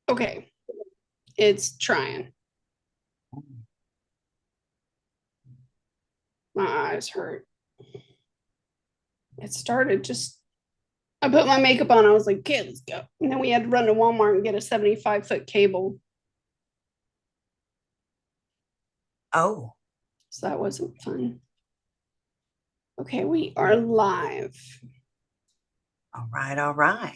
Okay, it's trying. My eyes hurt. It started just, I put my makeup on. I was like, okay, let's go. And then we had to run to Walmart and get a 75-foot cable. Oh, So that wasn't fun. Okay, we are live. all right, all right.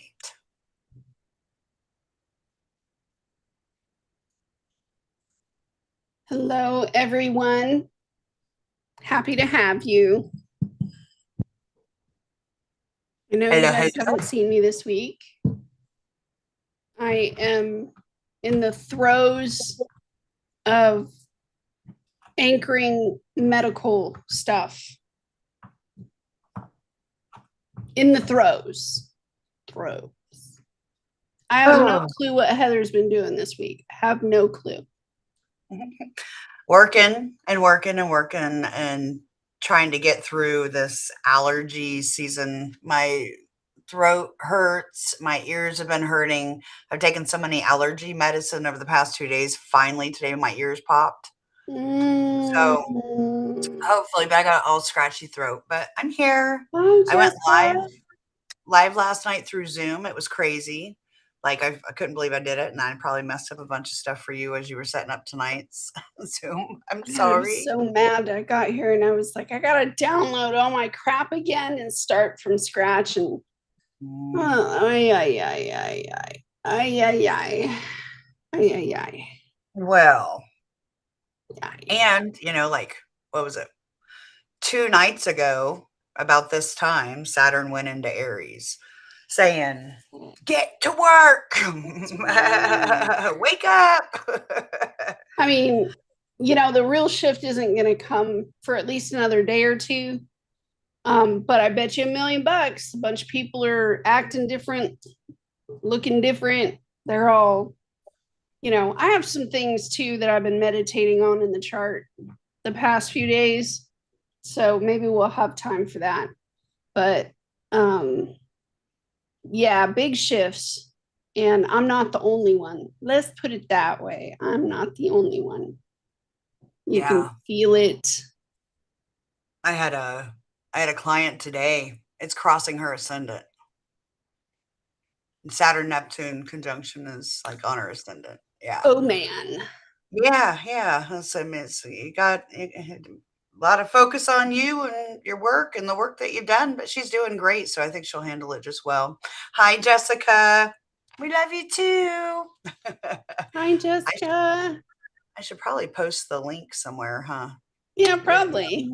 Hello, everyone. Happy to have you. I know you Hello, guys hello. haven't seen me this week. I am in the throes of anchoring medical stuff. In the throes. Throes. I have no clue what Heather's been doing this week. I have no clue. Working and working and working and trying to get through this allergy season. My throat hurts. My ears have been hurting. I've taken so many allergy medicine over the past 2 days. Finally, today my ears popped. So hopefully, but I got all scratchy throat. But I'm here. Hi, I went Jessica. live last night through Zoom. It was crazy. Like I couldn't believe I did it, and I probably messed up a bunch of stuff for you as you were setting up tonight's Zoom. I'm Man, I'm sorry. so mad I got here and I was like, I gotta download all my crap again and start from scratch. And ay, ay, ay, ay, ay, ay, ay, ay, ay, ay, ay, Well, ay. and like what was it? 2 nights ago, about this time, Saturn went into Aries, saying, "Get to work, wake up." I mean, the real shift isn't gonna come for at least another day or two. But I bet you $1,000,000, a bunch of people are acting different, looking different. They're all, I have some things too that I've been meditating on in the chart the past few days. So maybe we'll have time for that. But yeah, big shifts. And I'm not the only one. Let's put it that way. I'm not the only one. You can Yeah, feel it. I had a I had a client today. It's crossing her ascendant. Saturn Neptune conjunction is like on her ascendant. Yeah. Oh man. Yeah, yeah. I mean, you got a lot of focus on you and your work and the work that you've done, but she's doing great. So I think she'll handle it just well. Hi, Jessica. We love you too. Hi, I, Jessica. I should probably post the link somewhere, huh? Yeah, That, probably.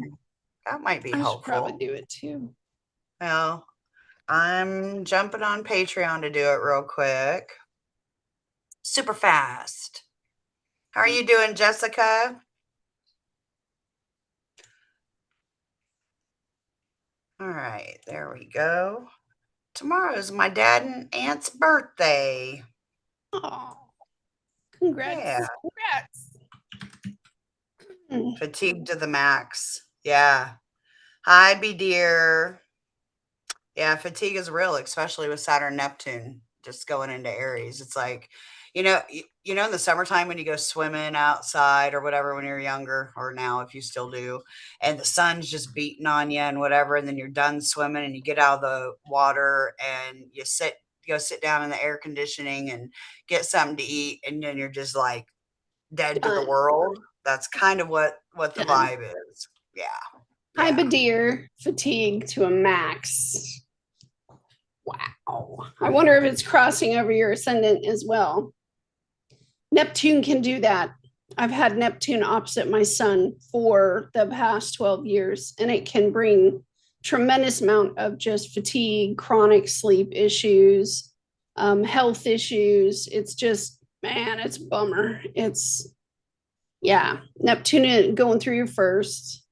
that might be I should probably helpful. do it too. Well, I'm jumping on Patreon to do it real quick. Super fast. How are you doing, Jessica? All right, there we go. Tomorrow's my dad and aunt's birthday. Oh, Yeah, congrats. Congrats. fatigued to the max. Yeah. Hi, be dear. Yeah, fatigue is real, especially with Saturn Neptune just going into Aries. It's like, in the summertime when you go swimming outside or whatever when you're younger, or now if you still do, and the sun's just beating on you and whatever, and then you're done swimming and you get out of the water and go sit down in the air conditioning and get something to eat, and then you're just like dead to the Done. world. That's kind of what the Done. vibe is. Yeah. Hi, Yeah. Badir. Fatigue to a max. Wow. I wonder if it's crossing over your ascendant as well. Neptune can do that. I've had Neptune opposite my sun for the past 12 years, and it can bring tremendous amount of just fatigue, chronic sleep issues, health issues. It's just, man, it's a bummer. Yeah, Neptune going through your first,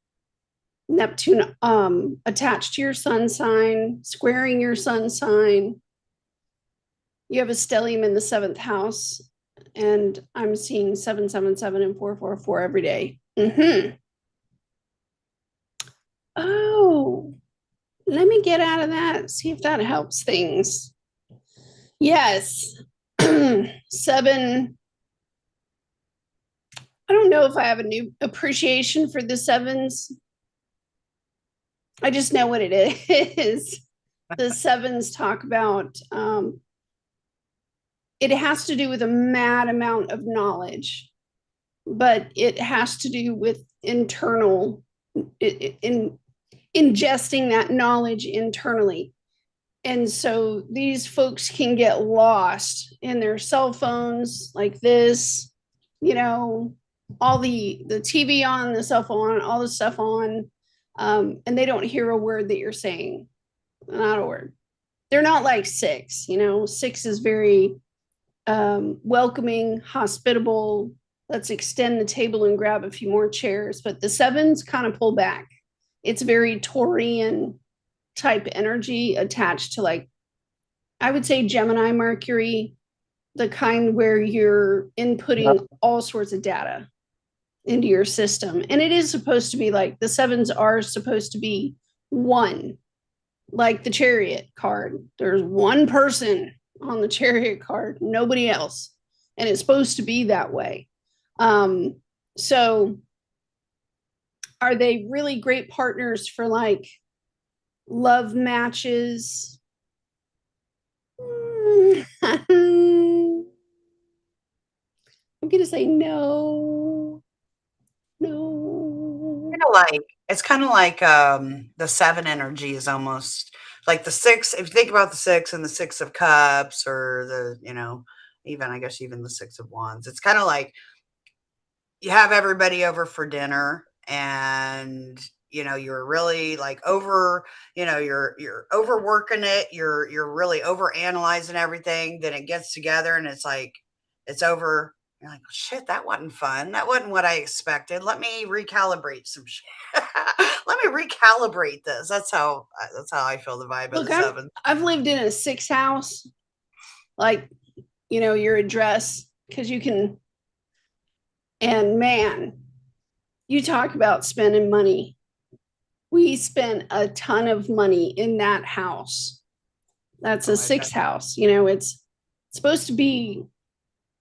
Neptune attached to your sun sign, squaring your sun sign. You have a stellium in the seventh house, and I'm seeing 777 and 444 every day. Oh, let me get out of that, see if that helps things. Yes. Seven, I don't know if I have a new appreciation for the sevens. I just know what it is. The sevens talk about it has to do with a mad amount of knowledge, but it has to do with internal in ingesting that knowledge internally. And so these folks can get lost in their cell phones like this, all the TV on, the cell phone on, all the stuff on, and they don't hear a word that you're saying. Not a word. They're not like six. Six is very welcoming, hospitable. Let's extend the table and grab a few more chairs. But the sevens kind of pull back. It's very Taurian type energy attached to, like, I would say Gemini Mercury, the kind where you're inputting all sorts of data into your system. And it is supposed to be like the sevens are supposed to be one, like the Chariot card. There's one person on the Chariot card, nobody else. And it's supposed to be that way. So are they really great partners for like love matches? I'm going to say no. It's kind of like the seven energy is almost like the six. If you think about the six and the Six of Cups, or the, even I guess even the Six of Wands, it's kind of like you have everybody over for dinner, and you're really like you're overworking it, you're really over analyzing everything. Then it gets together and it's like it's over. You're like, shit, that wasn't fun. That wasn't what I expected. Let me recalibrate some shit. Let me recalibrate this. That's how I feel the vibe of the seven. I've lived in a six house, like, your address, because you can, and man, you talk about spending money. We spent a ton of money in that house. That's a six house. It's supposed to be,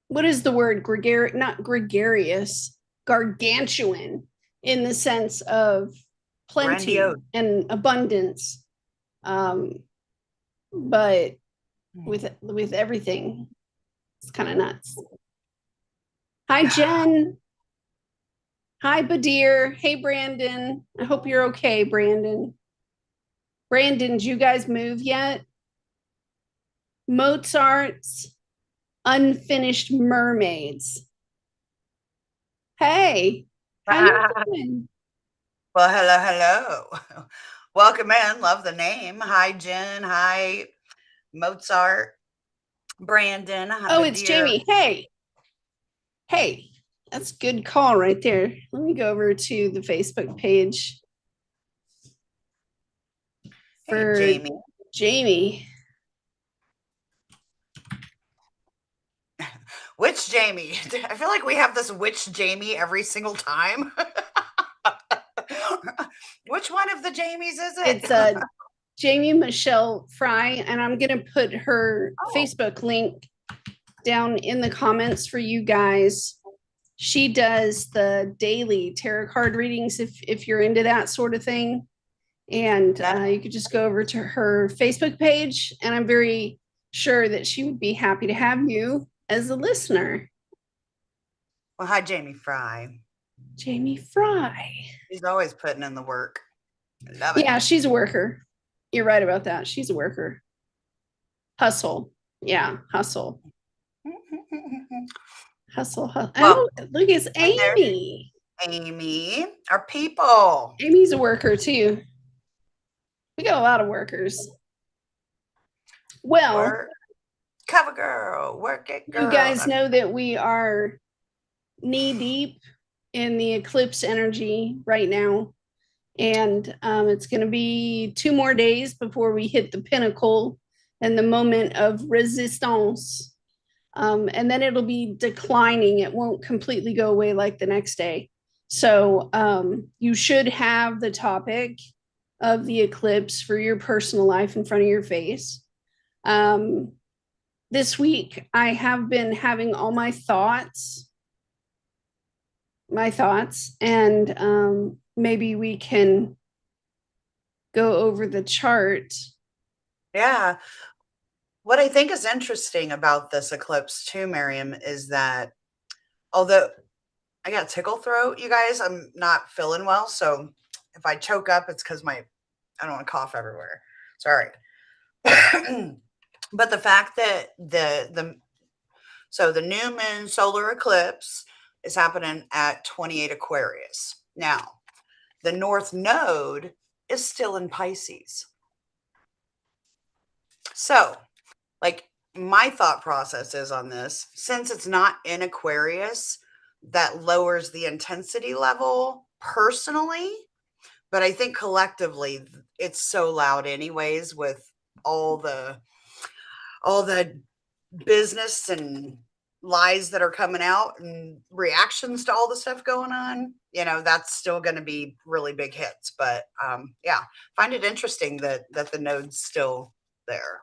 what is the word? Not gregarious, gargantuan, in the sense of plenty and abundance. But with everything, it's kind of nuts. Hi, Jen. Hi, Badir. Hey, Brandon. I hope you're okay, Brandon. Brandon, did you guys move yet? Mozart's Unfinished Mermaids. Hey, how you doing? Well, hello. Welcome in. Love the name. Hi, Jen. Hi, Mozart. Brandon. Oh, it's Jamie. Hey, that's a good call right there. Let me go over to the Facebook page for Jamie. Which Jamie? I feel like we have this which Jamie every single time. Which one of the Jamies is it? It's Jamie Michelle Fry, and I'm going to put her Facebook link down in the comments for you guys. She does the daily tarot card readings if you're into that sort of thing. And you could just go over to her Facebook page, and I'm very sure that she would be happy to have you as a listener. Well, hi, Jamie Fry. Jamie Fry. She's always putting in the work. Love it. Yeah, she's a worker. You're right about that. She's a worker. Hustle. Yeah, hustle. Hustle. Well, oh, look, it's Amy. Amy, our people. Amy's a worker too. We got a lot of workers. Well, cover girl, work it, girl. You guys know that we are knee deep in the eclipse energy right now. And it's going to be 2 more days before we hit the pinnacle and the moment of resistance. And then it'll be declining. It won't completely go away like the next day. So you should have the topic of the eclipse for your personal life in front of your face. The this week I have been having all my thoughts, and maybe we can go over the chart. Yeah. What I think is interesting about this eclipse too, Miriam, is that although I got tickle throat, you guys, I'm not feeling well. So if I choke up, it's because I don't want to cough everywhere. Sorry. But the fact that the new moon solar eclipse is happening at 28 Aquarius. Now, the North Node is still in Pisces. So, like, my thought process is on this, since it's not in Aquarius, that lowers the intensity level personally. But I think collectively, it's so loud, anyways, with all the business and lies that are coming out and reactions to all the stuff going on, that's still going to be really big hits. But yeah, find it interesting that the node's still there.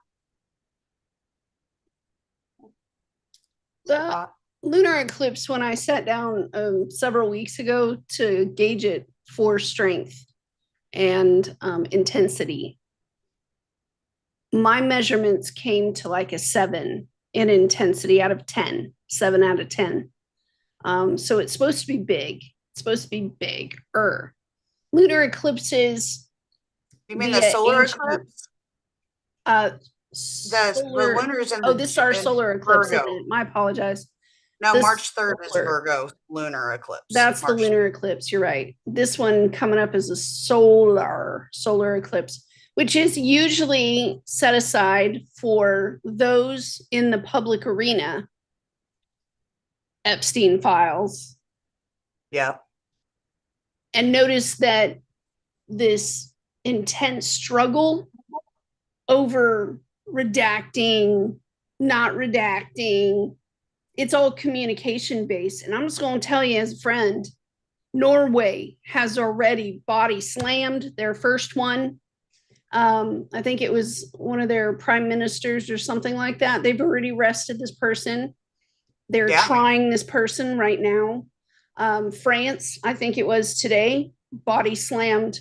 The lunar eclipse, when I sat down several weeks ago to gauge it for strength and intensity, my measurements came to like a 7 in intensity out of 10, 7 out of 10. So it's supposed to be big. It's supposed to be bigger. Lunar eclipses. You mean the solar eclipse? The lunar's in this is our solar eclipse. My apologize. No, March 3rd is Virgo lunar eclipse. That's the lunar eclipse. You're right. This one coming up is a solar eclipse, which is usually set aside for those in the public arena. Epstein files. Yeah. And notice that this intense struggle over redacting, not redacting, it's all communication based. And I'm just going to tell you as a friend, Norway has already body slammed their first one. I think it was one of their prime ministers or something like that. They've already arrested this person. They're trying this person right now. France, I think it was today, body slammed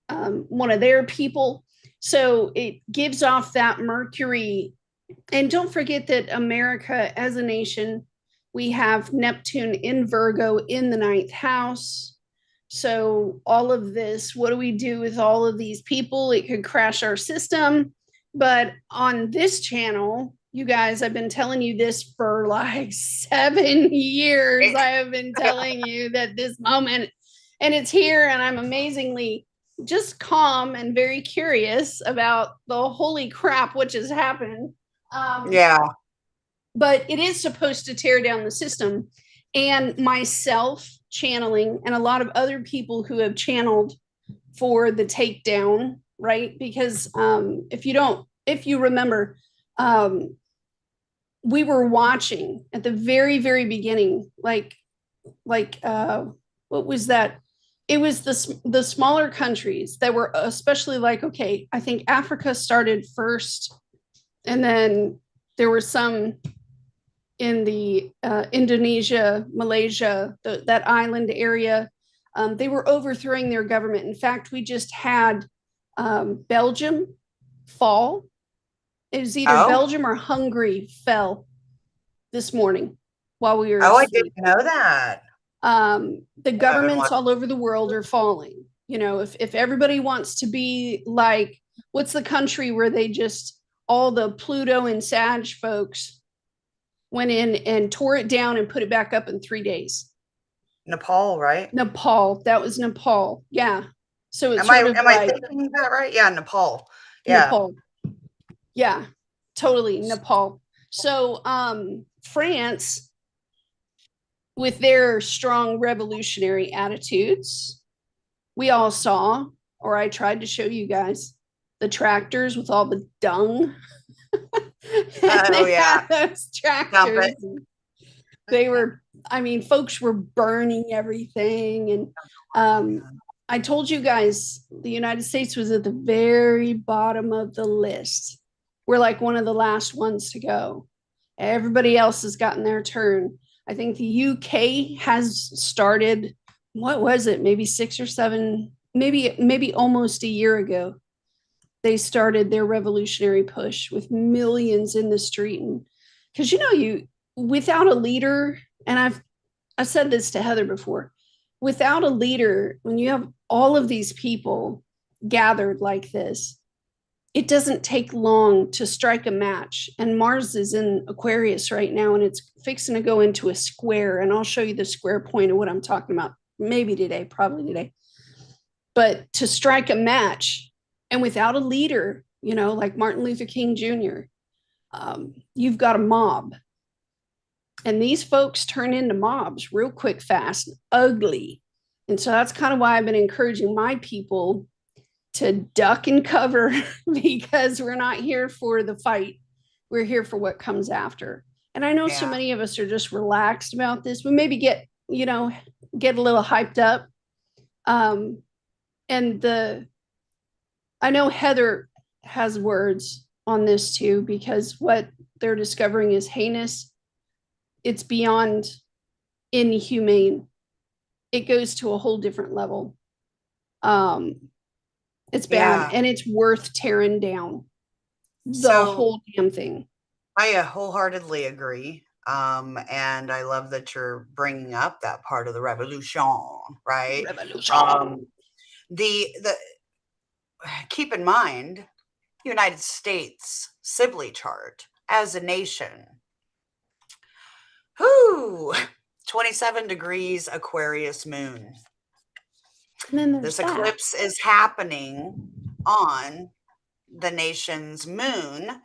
one of their people. So it gives off that Mercury. And don't forget that America as a nation, we have Neptune in Virgo in the 9th house. So all of this, what do we do with all of these people? It could crash our system. But on this channel, you guys, I've been telling you this for like 7 years. I have been telling you that this moment, and it's here, and I'm amazingly just calm and very curious about the holy crap which has happened. Yeah. But it is supposed to tear down the system. And myself channeling, and a lot of other people who have channeled for the takedown, right? Because if you remember, we were watching at the very, very beginning, like what was that? It was the smaller countries that were especially like, okay, I think Africa started first, and then there were some in the Indonesia, Malaysia, that island area. They were overthrowing their government. In fact, we just had Belgium fall. It was either Belgium or Hungary fell this morning while we were asleep. I didn't know that. The governments all over the world are falling. If everybody wants to be like, what's the country where they just, all the Pluto and Sag folks went in and tore it down and put it back up in 3 days? Nepal, right? Nepal. That was Nepal. Yeah. So it's am I thinking that right? Yeah, Nepal. Yeah. Nepal. Yeah, totally. Nepal. So France, with their strong revolutionary attitudes, we all saw, or I tried to show you guys, the tractors with all the dung. Those tractors. They were, folks were burning everything. And I told you guys, the United States was at the very bottom of the list. We're like one of the last ones to go. Everybody else has gotten their turn. I think the UK has started, what was it? Maybe 6 or 7, maybe almost a year ago. They started their revolutionary push with millions in the street. And because you without a leader, and I've said this to Heather before, without a leader, when you have all of these people gathered like this, it doesn't take long to strike a match. And Mars is in Aquarius right now, and it's fixing to go into a square. And I'll show you the square point of what I'm talking about, maybe today, probably today. But to strike a match, and without a leader, like Martin Luther King Jr., you've got a mob. And these folks turn into mobs real quick, fast, ugly. And so that's kind of why I've been encouraging my people to duck and cover because we're not here for the fight. We're here for what comes after. And I know so many of us are just relaxed about this. We maybe get a little hyped up. And I know Heather has words on this too, because what they're discovering is heinous. It's beyond inhumane. It goes to a whole different level. It's bad, and it's worth tearing down the whole damn thing. I wholeheartedly agree. And I love that you're bringing up that part of the revolution, right? The keep in mind, United States Sibley chart as a nation. 27 degrees Aquarius moon. This eclipse is happening on the nation's moon,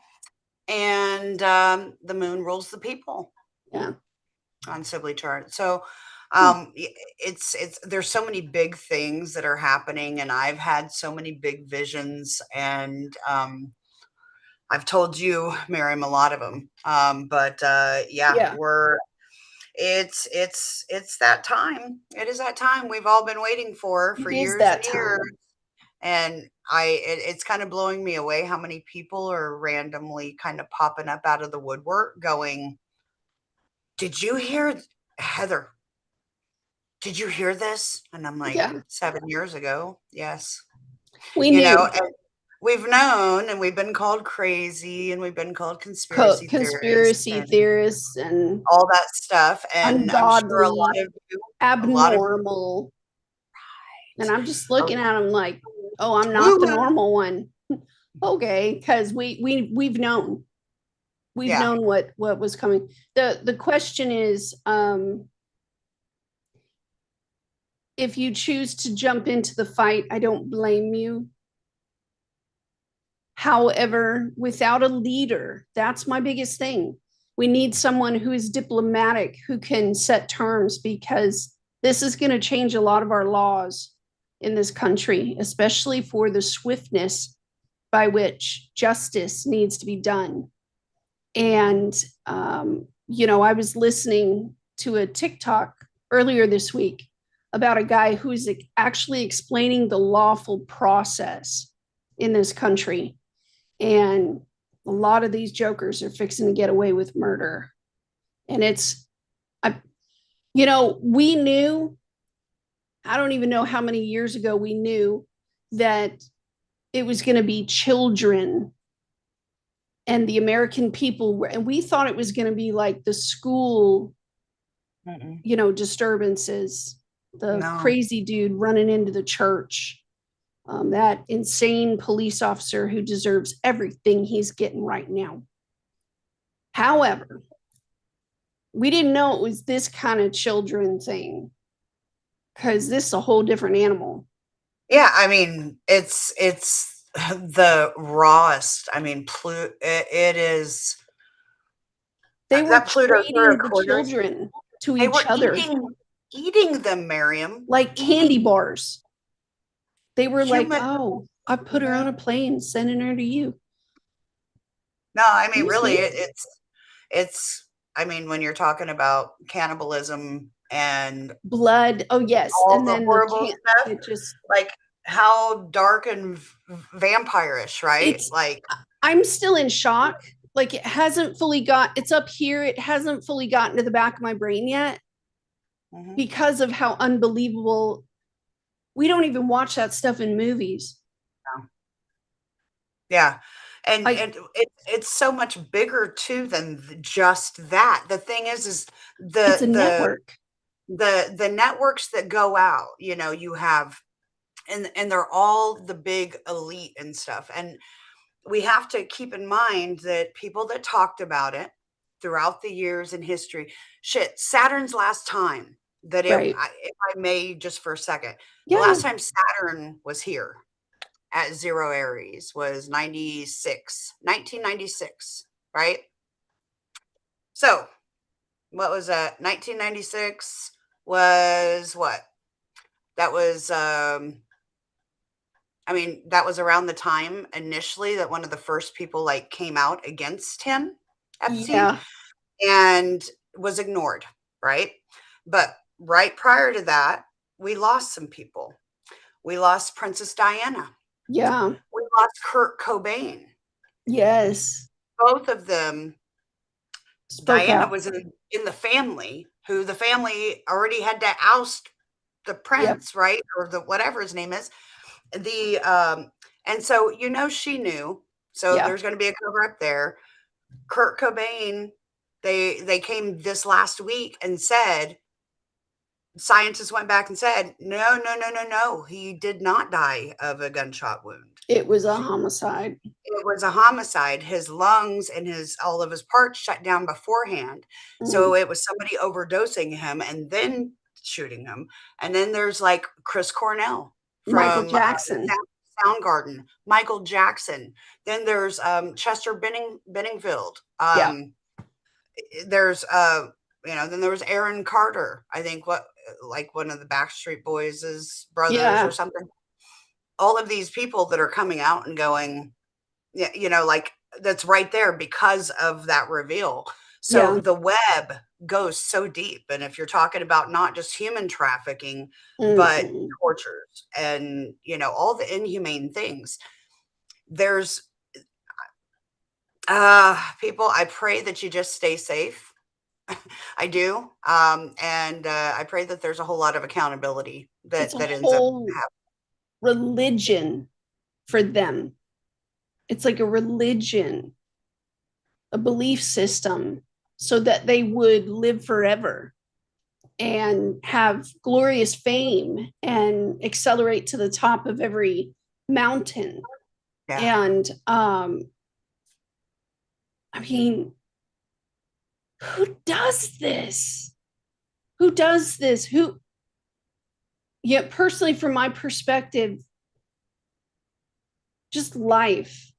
and the moon rules the people. Yeah. On Sibley chart. So there's so many big things that are happening, and I've had so many big visions, and I've told you, Miriam, a lot of them. It's that time. It is that time we've all been waiting for years and years. And it's kind of blowing me away how many people are randomly kind of popping up out of the woodwork going, did you hear, Heather? Did you hear this? And I'm like, 7 years ago. Yes. We knew. And we've known, and we've been called crazy, and we've been called conspiracy theorists and all that stuff. And ungodly, I'm sure a lot of you, abnormal. Right. And I'm just looking at them like, oh, I'm not the normal one. Okay, because we've known. We've known what was coming. The question is, if you choose to jump into the fight, I don't blame you. However, without a leader, that's my biggest thing. We need someone who is diplomatic, who can set terms, because this is going to change a lot of our laws in this country, especially for the swiftness by which justice needs to be done. And, I was listening to a TikTok earlier this week about a guy who's actually explaining the lawful process in this country. And a lot of these jokers are fixing to get away with murder. And we knew, I don't even know how many years ago we knew that it was going to be children and the American people, and we thought it was going to be like the school, disturbances, crazy dude running into the church, that insane police officer who deserves everything he's getting right now. However, we didn't know it was this kind of children thing, because this is a whole different animal. Yeah, I mean, it's the rawest. I mean, it is. They were trading the children to each other, eating them, Miriam, like candy bars. They were like, "Oh, I put her on a plane, sending her to you." No, I mean, really, it's. I mean, when you're talking about cannibalism and blood, oh yes, all and then horrible stuff, it just like how dark and vampire-ish, right? I'm still in shock like it's up here. It hasn't fully gotten to the back of my brain yet because of how unbelievable. We don't even watch that stuff in movies. Yeah. And it's so much bigger too than just that. The thing is it's a network. The networks that go out, you have, and they're all the big elite and stuff. And we have to keep in mind that people that talked about it throughout the years in history, Saturn's last time that Right. if I may, just for a second, the Yeah. last time Saturn was here at 0 Aries was 1996, right? So what was that? 1996 was what? That was, that was around the time initially that one of the first people like came out against him, Epstein, and was ignored, right? But right prior to that, we lost some people. We lost Princess Diana. Yeah. We lost Kurt Cobain. Yes. Both of them. Diana was in the family, who the family already had to oust the prince, right? Or the whatever his name is. And so, she knew. So there's going to be a cover up there. Kurt Cobain, they came this last week and said, scientists went back and said, no, he did not die of a gunshot wound. It was a homicide. It was a homicide. His lungs and all of his parts shut down beforehand. So it was somebody overdosing him and then shooting him. And then there's like Chris Cornell from Michael Jackson, Soundgarden, Michael Jackson. Then there's Chester Benningfield. There's then there was Aaron Carter. I think like one of the Backstreet Boys' brothers or something. All of these people that are coming out and going, like that's right there because of that reveal. So the web goes so deep. And if you're talking about not just human trafficking, but tortures and, all the inhumane things, there's people, I pray that you just stay safe. I do. And I pray that there's a whole lot of accountability that ends up happening. Religion for them. It's like a religion, a belief system, so that they would live forever and have glorious fame and accelerate to the top of every mountain. And who does this? Personally, from my perspective, just life.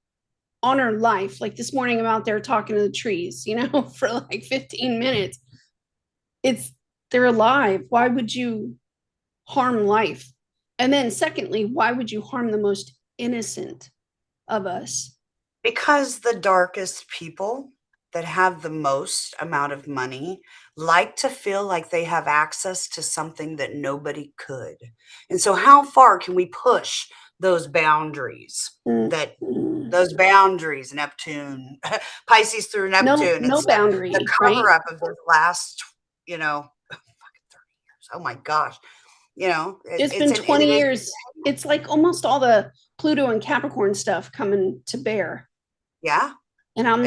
Honor life. Like this morning, I'm out there talking to the trees, for like 15 minutes. They're alive. Why would you harm life? And then secondly, why would you harm the most innocent of us? Because the darkest people that have the most amount of money like to feel like they have access to something that nobody could. And so how far can we push those boundaries? Those boundaries, Neptune, Pisces through Neptune. No boundary. The cover up of the last, fucking 30 years. Oh my gosh. It's been 20 years. It's like almost all the Pluto and Capricorn stuff coming to bear. Yeah. And I'm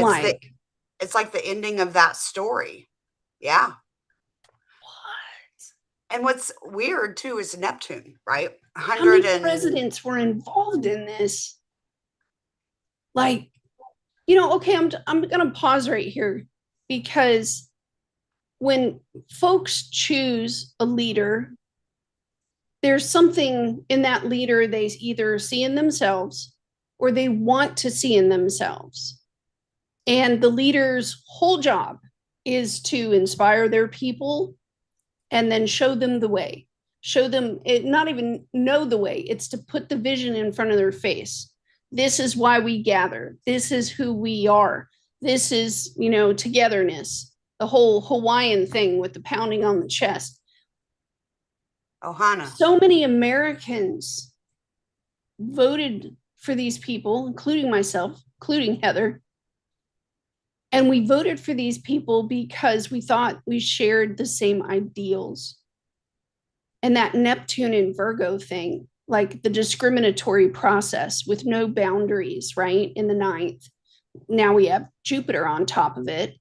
it's like the ending of that story. Yeah. What? And what's weird too is Neptune, right? How many presidents were involved in this? Like, okay, I'm gonna pause right here, because when folks choose a leader, there's something in that leader they either see in themselves or they want to see in themselves. And the leader's whole job is to inspire their people and then show them the way. Show them, not even know the way, it's to put the vision in front of their face. This is why we gather. This is who we are. This is, togetherness. The whole Hawaiian thing with the pounding on the chest. Ohana. So many Americans voted for these people, including myself, including Heather, And we voted for these people because we thought we shared the same ideals. And that Neptune and Virgo thing, like the discriminatory process with no boundaries, right? In the ninth. Now we have Jupiter on top of it.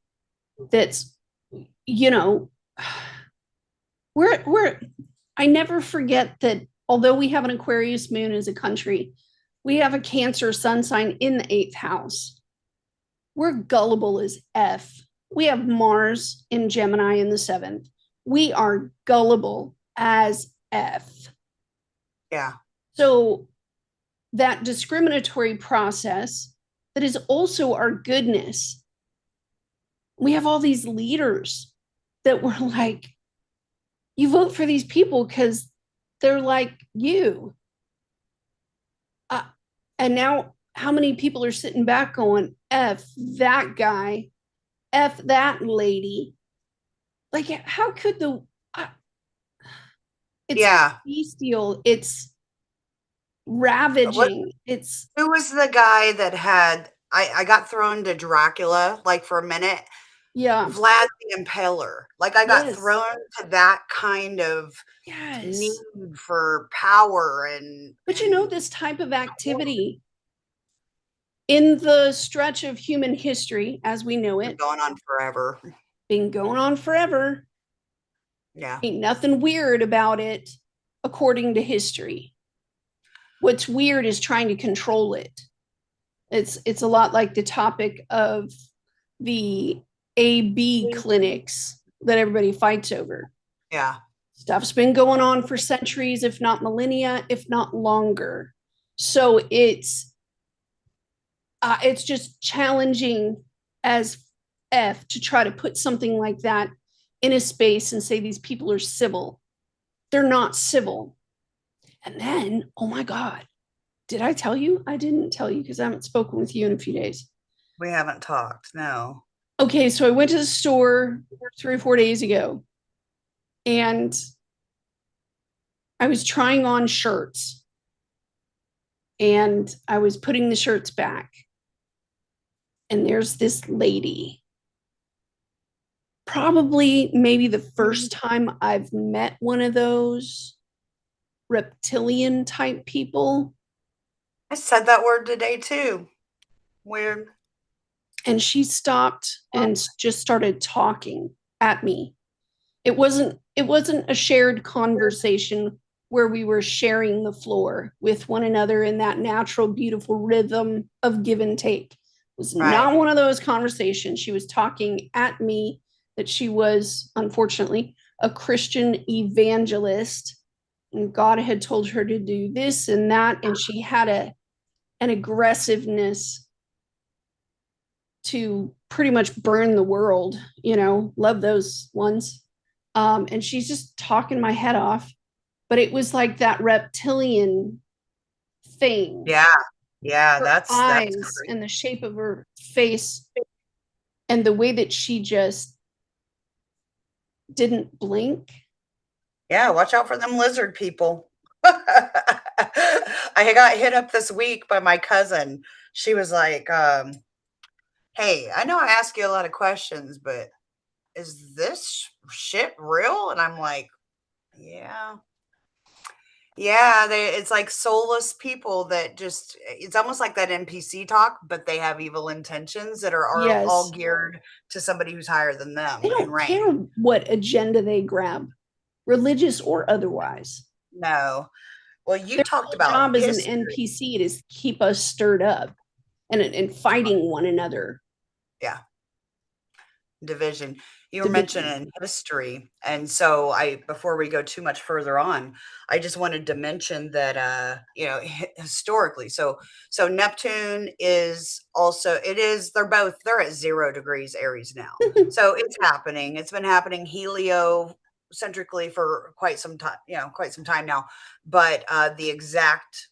That's, you know, we're I never forget that although we have an Aquarius moon as a country, we have a Cancer sun sign in the eighth house. We're gullible as F. We have Mars in Gemini in the seventh. We are gullible as F. Yeah. So that discriminatory process that is also our goodness. We have all these leaders that were like, you vote for these people because they're like you. And now how many people are sitting back going, F that guy, F that lady? Like, how could it's bestial, it's ravaging. It's Who was the guy that had, I got thrown to Dracula like for a minute? yeah. Vlad the Impaler. Like I got Yes. thrown to that kind of need Yes. for power But you know, this type of activity in the stretch of human history as we know it, going on forever. been going on forever. Yeah. Ain't nothing weird about it according to history. What's weird is trying to control it. It's a lot like the topic of the AB clinics that everybody fights over. Yeah. Stuff's been going on for centuries, if not millennia, if not longer. So it's just challenging as F to try to put something like that in a space and say these people are civil. They're not civil. And then, oh my God, did I tell you? I didn't tell you because I haven't spoken with you in a few days. We haven't talked. No. Okay, so I went to the store 3 or 4 days ago and I was trying on shirts and I was putting the shirts back. And there's this lady, probably maybe the first time I've met one of those reptilian type people. I said that word today too. Weird. And she stopped and just started talking at me. It wasn't a shared conversation where we were sharing the floor with one another in that natural, beautiful rhythm of give and take. It was not one of those conversations. She was talking at me that she was, unfortunately, a Christian evangelist, and God had told her to do this and that, and she had an aggressiveness to pretty much burn the world, love those ones. And she's just talking my head off. But it was like that reptilian thing. Yeah. Yeah. Her eyes and the shape of her face and the way that she just didn't blink. Yeah. Watch out for them lizard people. I got hit up this week by my cousin. She was like, hey, I know I ask you a lot of questions, but is this shit real? And I'm like, yeah. Yeah, it's like soulless people that just, it's almost like that NPC talk, but they have evil intentions that are all geared to somebody who's higher than them. They don't care what agenda they grab, religious or otherwise. No. Well, you talked about job as an NPC is keep us stirred up and fighting one another. Yeah. Division. You were mentioning history. And so before we go too much further on, I just wanted to mention that, historically, so Neptune is also, they're at 0 degrees Aries now. So it's happening. It's been happening heliocentrically for quite some time now. But the exact,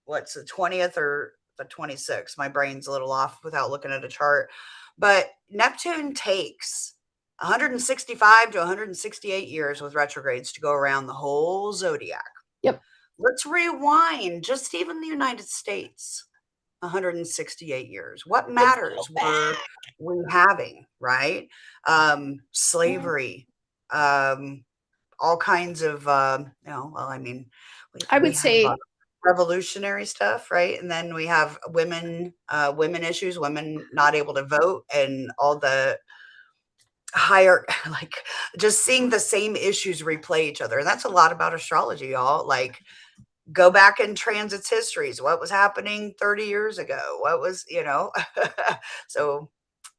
what's the 20th or the 26th? My brain's a little off without looking at a chart. But Neptune takes 165 to 168 years with retrogrades to go around the whole zodiac. Yep. Let's rewind just even the United States. 168 years. What Let's matters go were back. we having, right? Slavery, all kinds of, well, I mean, I we would have say, revolutionary stuff, right? And then we have women issues, women not able to vote, and all the higher, like just seeing the same issues replay each other. And that's a lot about astrology, y'all. Like, go back in transits histories. What was happening 30 years ago? What was, so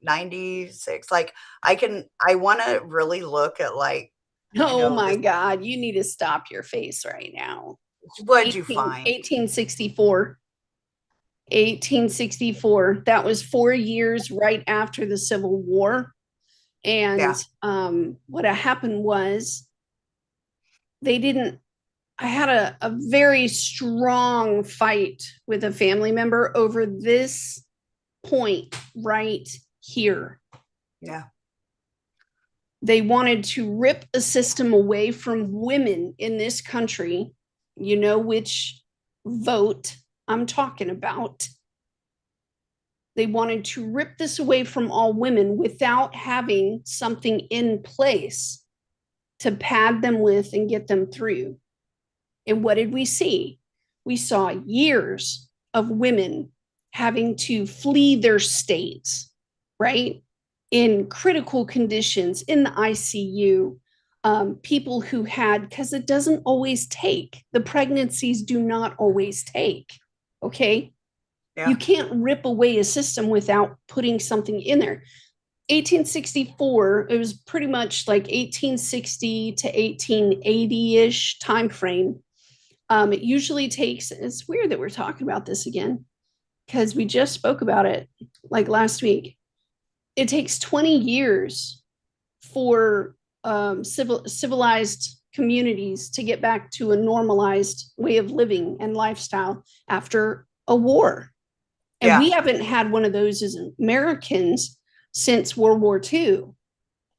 96, like I want to really look at, like, I oh know my this, God, you need to stop your face right now. what'd you 18, find? 1864. 1864. That was 4 years right after the Civil War. And Yeah. what happened was they didn't, I had a very strong fight with a family member over this point right here. Yeah. They wanted to rip a system away from women in this country. You know which vote I'm talking about. They wanted to rip this away from all women without having something in place to pad them with and get them through. And what did we see? We saw years of women having to flee their states, right? In critical conditions, in the ICU, people who had, because it doesn't always take, the pregnancies do not always take, okay? You Yeah. can't rip away a system without putting something in there. 1864, it was pretty much like 1860 to 1880-ish time frame. It usually takes, it's weird that we're talking about this again because we just spoke about it like last week. It takes 20 years for civilized communities to get back to a normalized way of living and lifestyle after a war. And Yeah. we haven't had one of those as Americans since World War II,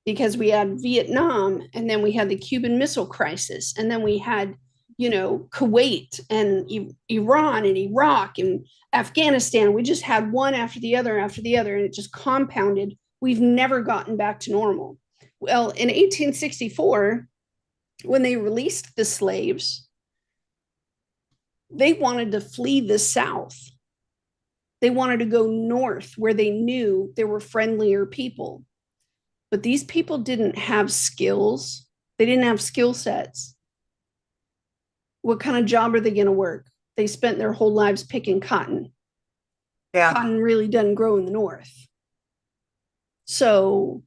because we had Vietnam, and then we had the Cuban Missile Crisis, and then we had, Kuwait and Iran and Iraq and Afghanistan. We just had one after the other, and it just compounded. We've never gotten back to normal. Well, in 1864, when they released the slaves, they wanted to flee the South. They wanted to go north where they knew there were friendlier people. But these people didn't have skills. They didn't have skill sets. What kind of job are they going to work? They spent their whole lives picking cotton. Yeah. Cotton really doesn't grow in the north. So,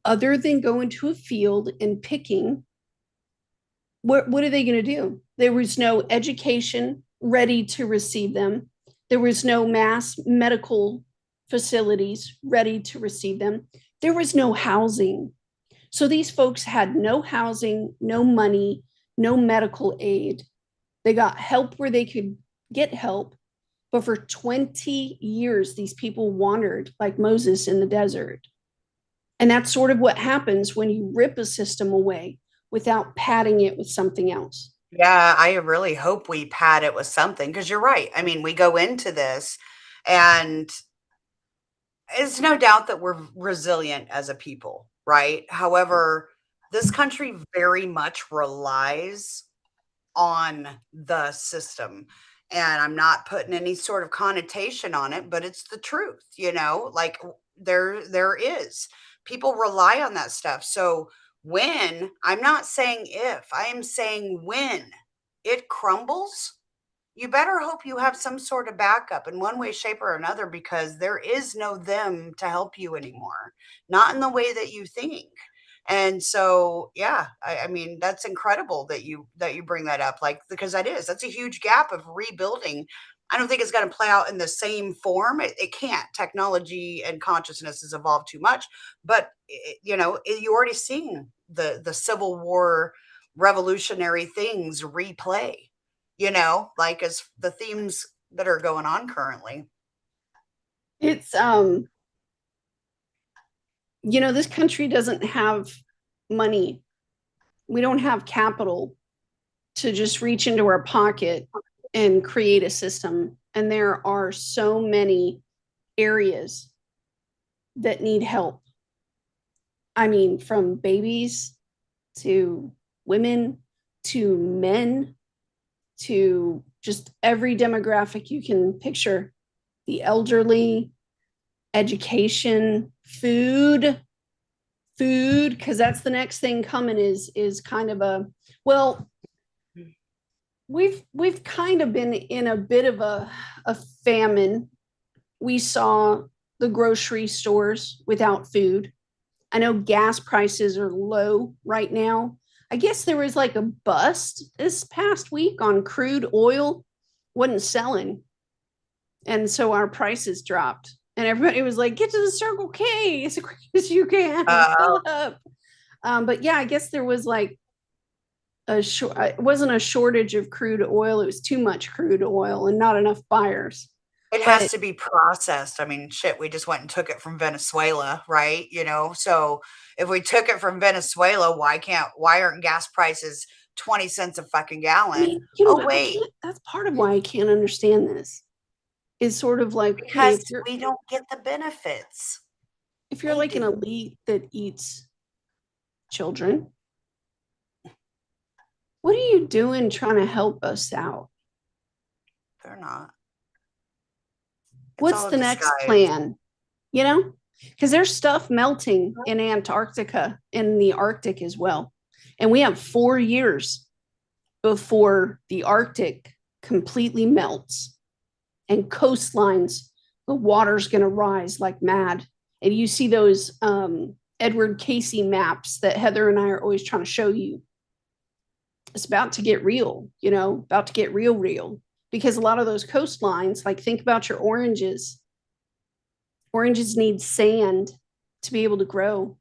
other than going to a field and picking, what are they going to do? There was no education ready to receive them. There was no mass medical facilities ready to receive them. There was no housing. So these folks had no housing, no money, no medical aid. They got help where they could get help. But for 20 years, these people wandered like Moses in the desert. And that's sort of what happens when you rip a system away without padding it with something else. Yeah, I really hope we pad it with something, because you're right. I mean, we go into this, and it's no doubt that we're resilient as a people, right? However, this country very much relies on the system. And I'm not putting any sort of connotation on it, but it's the truth, like there is. People rely on that stuff. So when, I'm not saying if, I am saying when it crumbles, you better hope you have some sort of backup in one way, shape, or another, because there is no them to help you anymore, not in the way that you think. And so, yeah, I mean, that's incredible that you bring that up, like, because that's a huge gap of rebuilding. I don't think it's going to play out in the same form. It can't. Technology and consciousness has evolved too much, but you already seen the Civil War revolutionary things replay, like as the themes that are going on currently. It's this country doesn't have money. We don't have capital to just reach into our pocket and create a system and there are so many areas that need help. I mean, from babies to women to men to just every demographic you can picture, the elderly, education, food, because that's the next thing coming is kind of a, well, we've kind of been in a bit of a famine. We saw the grocery stores without food. I know gas prices are low right now. I guess there was like a bust this past week on crude oil, wasn't selling. And so our prices dropped. And everybody was like, get to the Circle K as quick as you can. Fill up. But yeah, I guess there was like it wasn't a shortage of crude oil. It was too much crude oil and not enough buyers. It has to be processed. I mean, shit, we just went and took it from Venezuela, right? So if we took it from Venezuela, why aren't gas prices 20 cents a fucking gallon? I mean, wait. That's part of why I can't understand this. Is sort of like, because we don't get the benefits. If you're like an elite that eats children, what are you doing trying to help us out? They're not. What's the next plan? Because there's stuff melting in Antarctica, in the Arctic as well. And we have 4 years before the Arctic completely melts and coastlines, the water's going to rise like mad. And you see those Edward Casey maps that Heather and I are always trying to show you. It's about to get real, about to get real. Because a lot of those coastlines, like think about your oranges. Oranges need sand to be able to grow.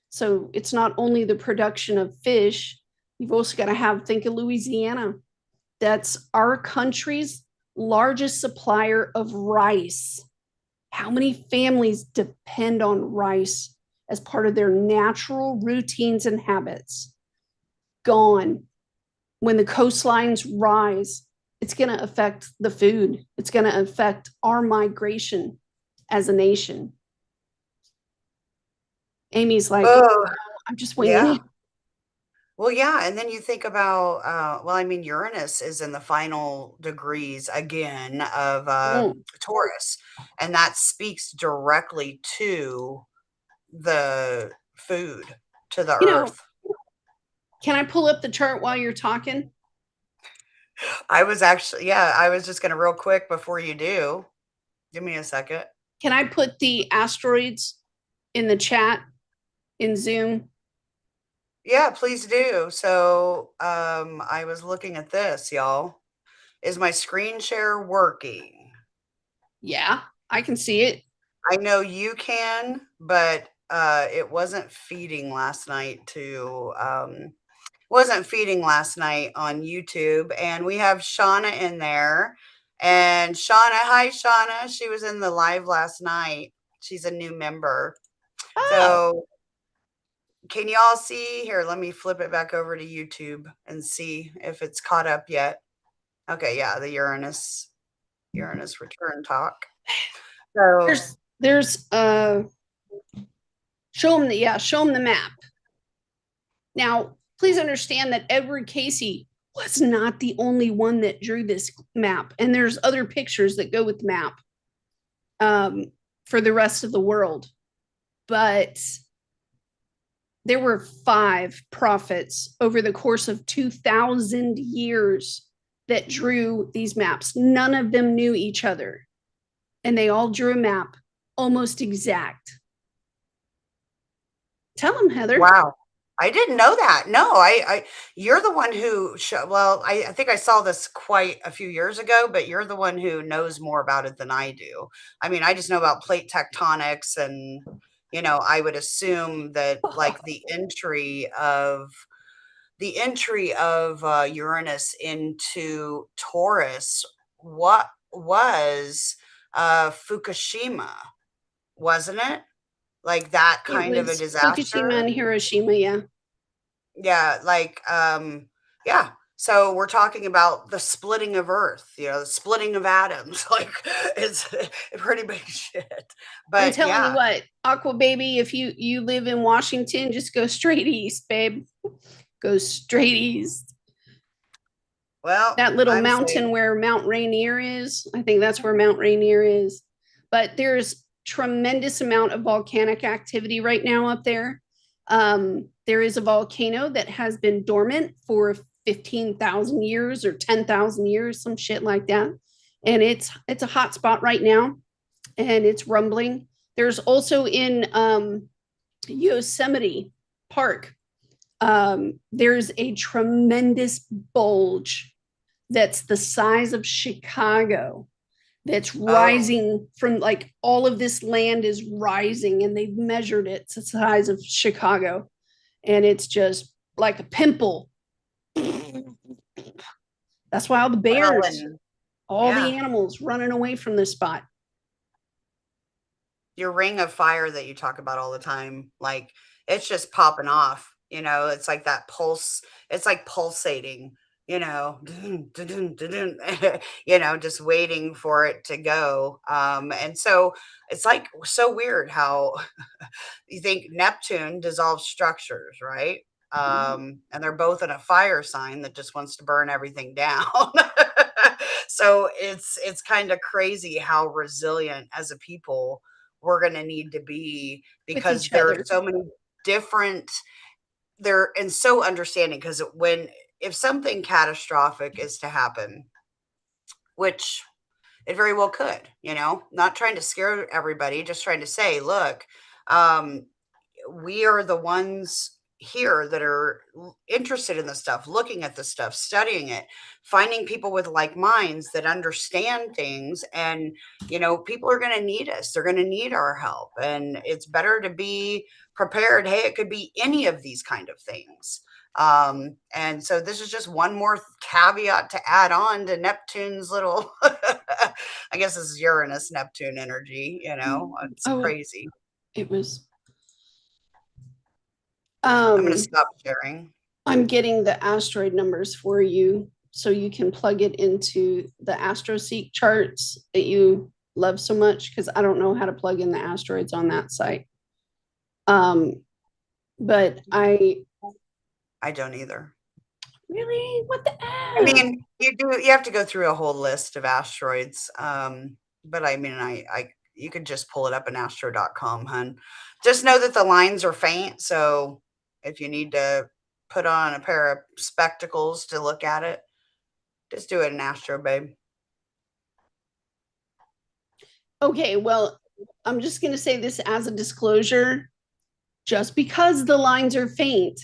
So it's not only the production of fish, you've also got to think of Louisiana. That's our country's largest supplier of rice. How many families depend on rice as part of their natural routines and habits? Gone. When the coastlines rise, it's going to affect the food. It's going to affect our migration as a nation. Amy's like, I'm just waiting. Yeah. Well, yeah. And then you think about, Uranus is in the final degrees again of Taurus. And that speaks directly to the food, to the earth. Can I pull up the chart while you're talking? I was just going to real quick before you do. Give me a second. Can I put the asteroids in the chat in Zoom? Yeah, please do. So I was looking at this, y'all. Is my screen share working? Yeah, I can see it. I know you can, but it wasn't feeding last night on YouTube. And we have Shauna in there. And hi Shauna. She was in the live last night. She's a new member. Oh. So can y'all see here? Let me flip it back over to YouTube and see if it's caught up yet. Okay, yeah, the Uranus return talk. So there's show them the map. Now, please understand that Edward Casey was not the only one that drew this map, and there's other pictures that go with the map for the rest of the world. But there were 5 prophets over the course of 2,000 years that drew these maps. None of them knew each other, and they all drew a map almost exact. Tell them, Heather. Wow. I didn't know that. No, you're the one who I think I saw this quite a few years ago, but you're the one who knows more about it than I do. I mean, I just know about plate tectonics, and I would assume that like the entry of Uranus into Taurus, what was Fukushima, wasn't it? Like that kind of a disaster. Fukushima and Hiroshima, yeah. Yeah, like yeah. So we're talking about the splitting of Earth, the splitting of atoms. Like it's pretty big shit. I'm But telling you yeah, what, Aqua Baby, if you live in Washington, just go straight east, babe. Go straight east. well, That little I'm mountain saying, where Mount Rainier is, I think that's where Mount Rainier is. But there's tremendous amount of volcanic activity right now up there. There is a volcano that has been dormant for 15,000 years or 10,000 years, some shit like that. And it's a hot spot right now, and it's rumbling. There's also in Yosemite Park, there's a tremendous bulge that's the size of Chicago, that's oh, rising from, like, all of this land is rising, and they've measured it. It's the size of Chicago, and it's just like a pimple. That's why all the well, bears, and all the yeah, animals running away from this spot. your ring of fire that you talk about all the time, like it's just popping off. It's like that pulse. It's like pulsating. Dun, dun, dun, dun, dun, just waiting for it to go. And so it's like so weird how you think Neptune dissolves structures, right? And they're both in a fire sign that just wants to burn everything down. So it's kind of crazy how resilient as a people we're going to need to be, With because each there are other. so many different, they're and so understanding, because if something catastrophic is to happen, which it very well could, not trying to scare everybody, just trying to say, look, um, we are the ones here that are interested in this stuff, looking at this stuff, studying it, finding people with like minds that understand things. And, people are going to need us. They're going to need our help. And it's better to be prepared. Hey, it could be any of these kind of things. And so this is just one more caveat to add on to Neptune's little, I guess this is Uranus Neptune energy, it's Oh, crazy. it was. I'm going to Um, stop sharing. I'm getting the asteroid numbers for you so you can plug it into the AstroSeek charts that you love so much, because I don't know how to plug in the asteroids on that site. But I don't either. really, what the I F? mean, you have to go through a whole list of asteroids. But I mean, you could just pull it up in astro.com, hun. Just know that the lines are faint, so if you need to put on a pair of spectacles to look at it, just do it in Astro, babe. Okay, well, I'm just going to say this as a disclosure. Just because the lines are faint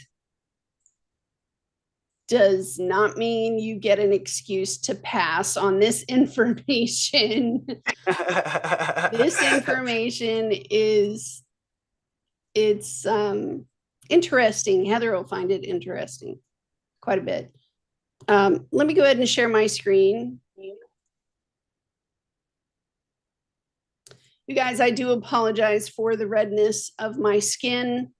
does not mean you get an excuse to pass on this information. This information is, it's interesting. Heather will find it interesting quite a bit. Let me go ahead and share my screen. You guys, I do apologize for the redness of my skin.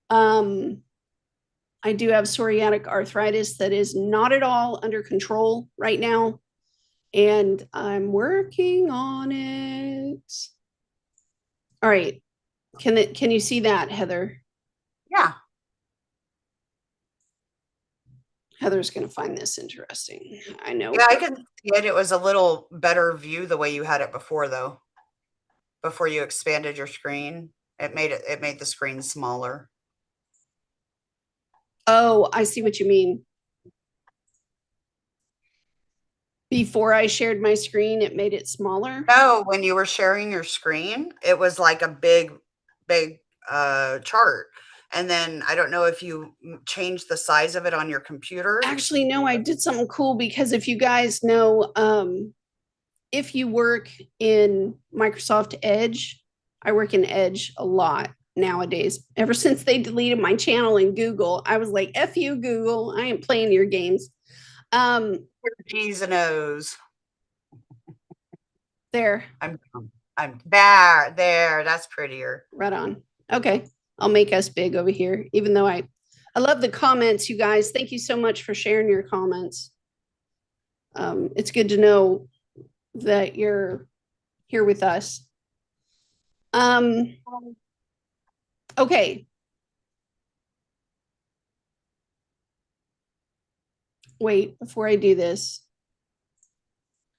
I do have psoriatic arthritis that is not at all under control right now, and I'm working on it. All right. Can you see that, Heather? Yeah. Heather's going to find this interesting. I know Yeah, I her. can see it. It was a little better view the way you had it before, though. Before you expanded your screen, it made the screen smaller. Oh, I see what you mean. Before I shared my screen, it made it smaller. No, when you were sharing your screen, it was like a big chart. And then I don't know if you changed the size of it on your computer. Actually, no, I did something cool, because if you guys know, if you work in Microsoft Edge, I work in Edge a lot nowadays. Ever since they deleted my channel in Google, I was like, F you, Google. I ain't playing your games. G's and O's. There, I'm there. That's prettier. right on. Okay, I'll make us big over here, even though I love the comments, you guys. Thank you so much for sharing your comments. It's good to know that you're here with us. Okay. Wait, before I do this.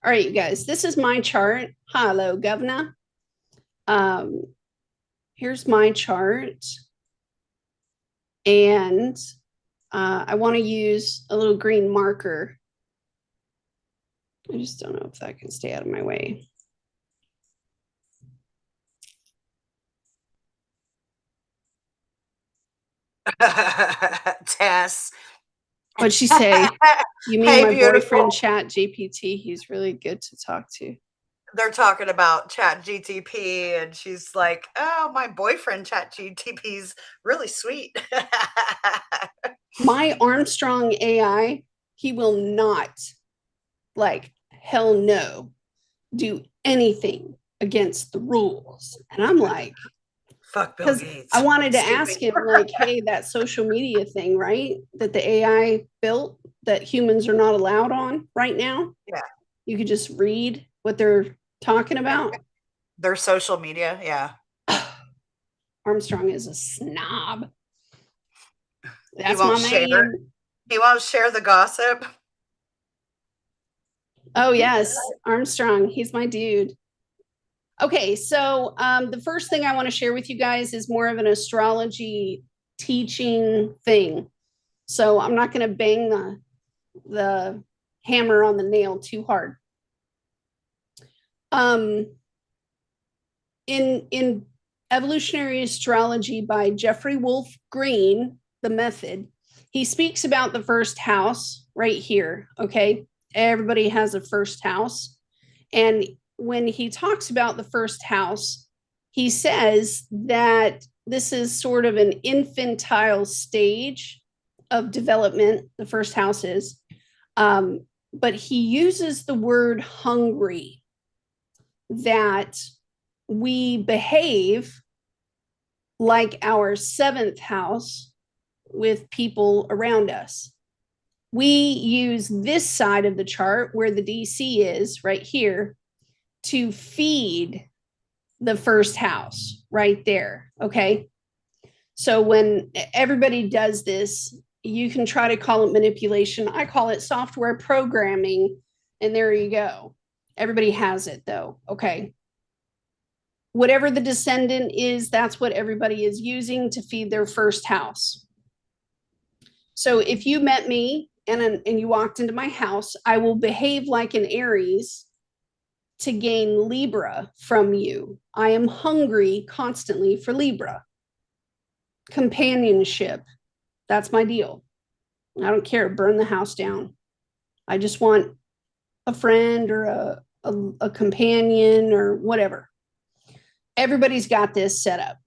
All right, you guys, this is my chart. Hello, governor. Here's my chart. And I want to use a little green marker. I just don't know if that can stay out of my way. Tess. What'd she say? You mean Hey, my beautiful. boyfriend Chat GPT? He's really good to talk to. They're talking about Chat GTP, and she's like, "Oh, my boyfriend Chat GTP's really sweet." My Armstrong AI, he will not, like, hell no, do anything against the rules. And I'm like, fuck Bill Gates. I wanted to ask him, like, hey, that social media thing, right? That the AI built that humans are not allowed on right now. Yeah. You could just read what they're talking about. Their social media, yeah. Armstrong is a snob. That's my man. He won't share the gossip. Oh, yes. Armstrong. He's my dude. Okay, so the first thing I want to share with you guys is more of an astrology teaching thing. So I'm not going to bang the hammer on the nail too hard. In Evolutionary Astrology by Jeffrey Wolf Green, the method, he speaks about the first house right here. Okay, everybody has a first house, and when he talks about the first house, he says that this is sort of an infantile stage of development. The first house is, but he uses the word hungry, that we behave like our seventh house with people around us. We use this side of the chart where the DC is right here to feed the first house right there. Okay. So when everybody does this, you can try to call it manipulation. I call it software programming. And there you go. Everybody has it though. Okay. Whatever the descendant is, that's what everybody is using to feed their first house. So if you met me and you walked into my house, I will behave like an Aries to gain Libra from you. I am hungry constantly for Libra. Companionship. That's my deal. I don't care. Burn the house down. I just want a friend or a companion or whatever. Everybody's got this set up.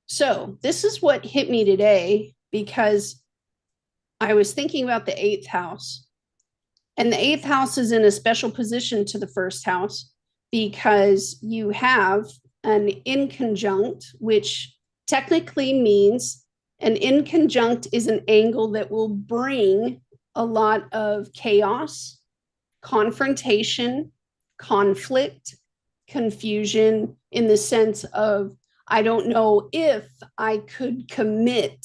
So this is what hit me today, because I was thinking about the eighth house. And the eighth house is in a special position to the first house because you have an inconjunct, which technically means an inconjunct is an angle that will bring a lot of chaos, confrontation, conflict, confusion, in the sense of, I don't know if I could commit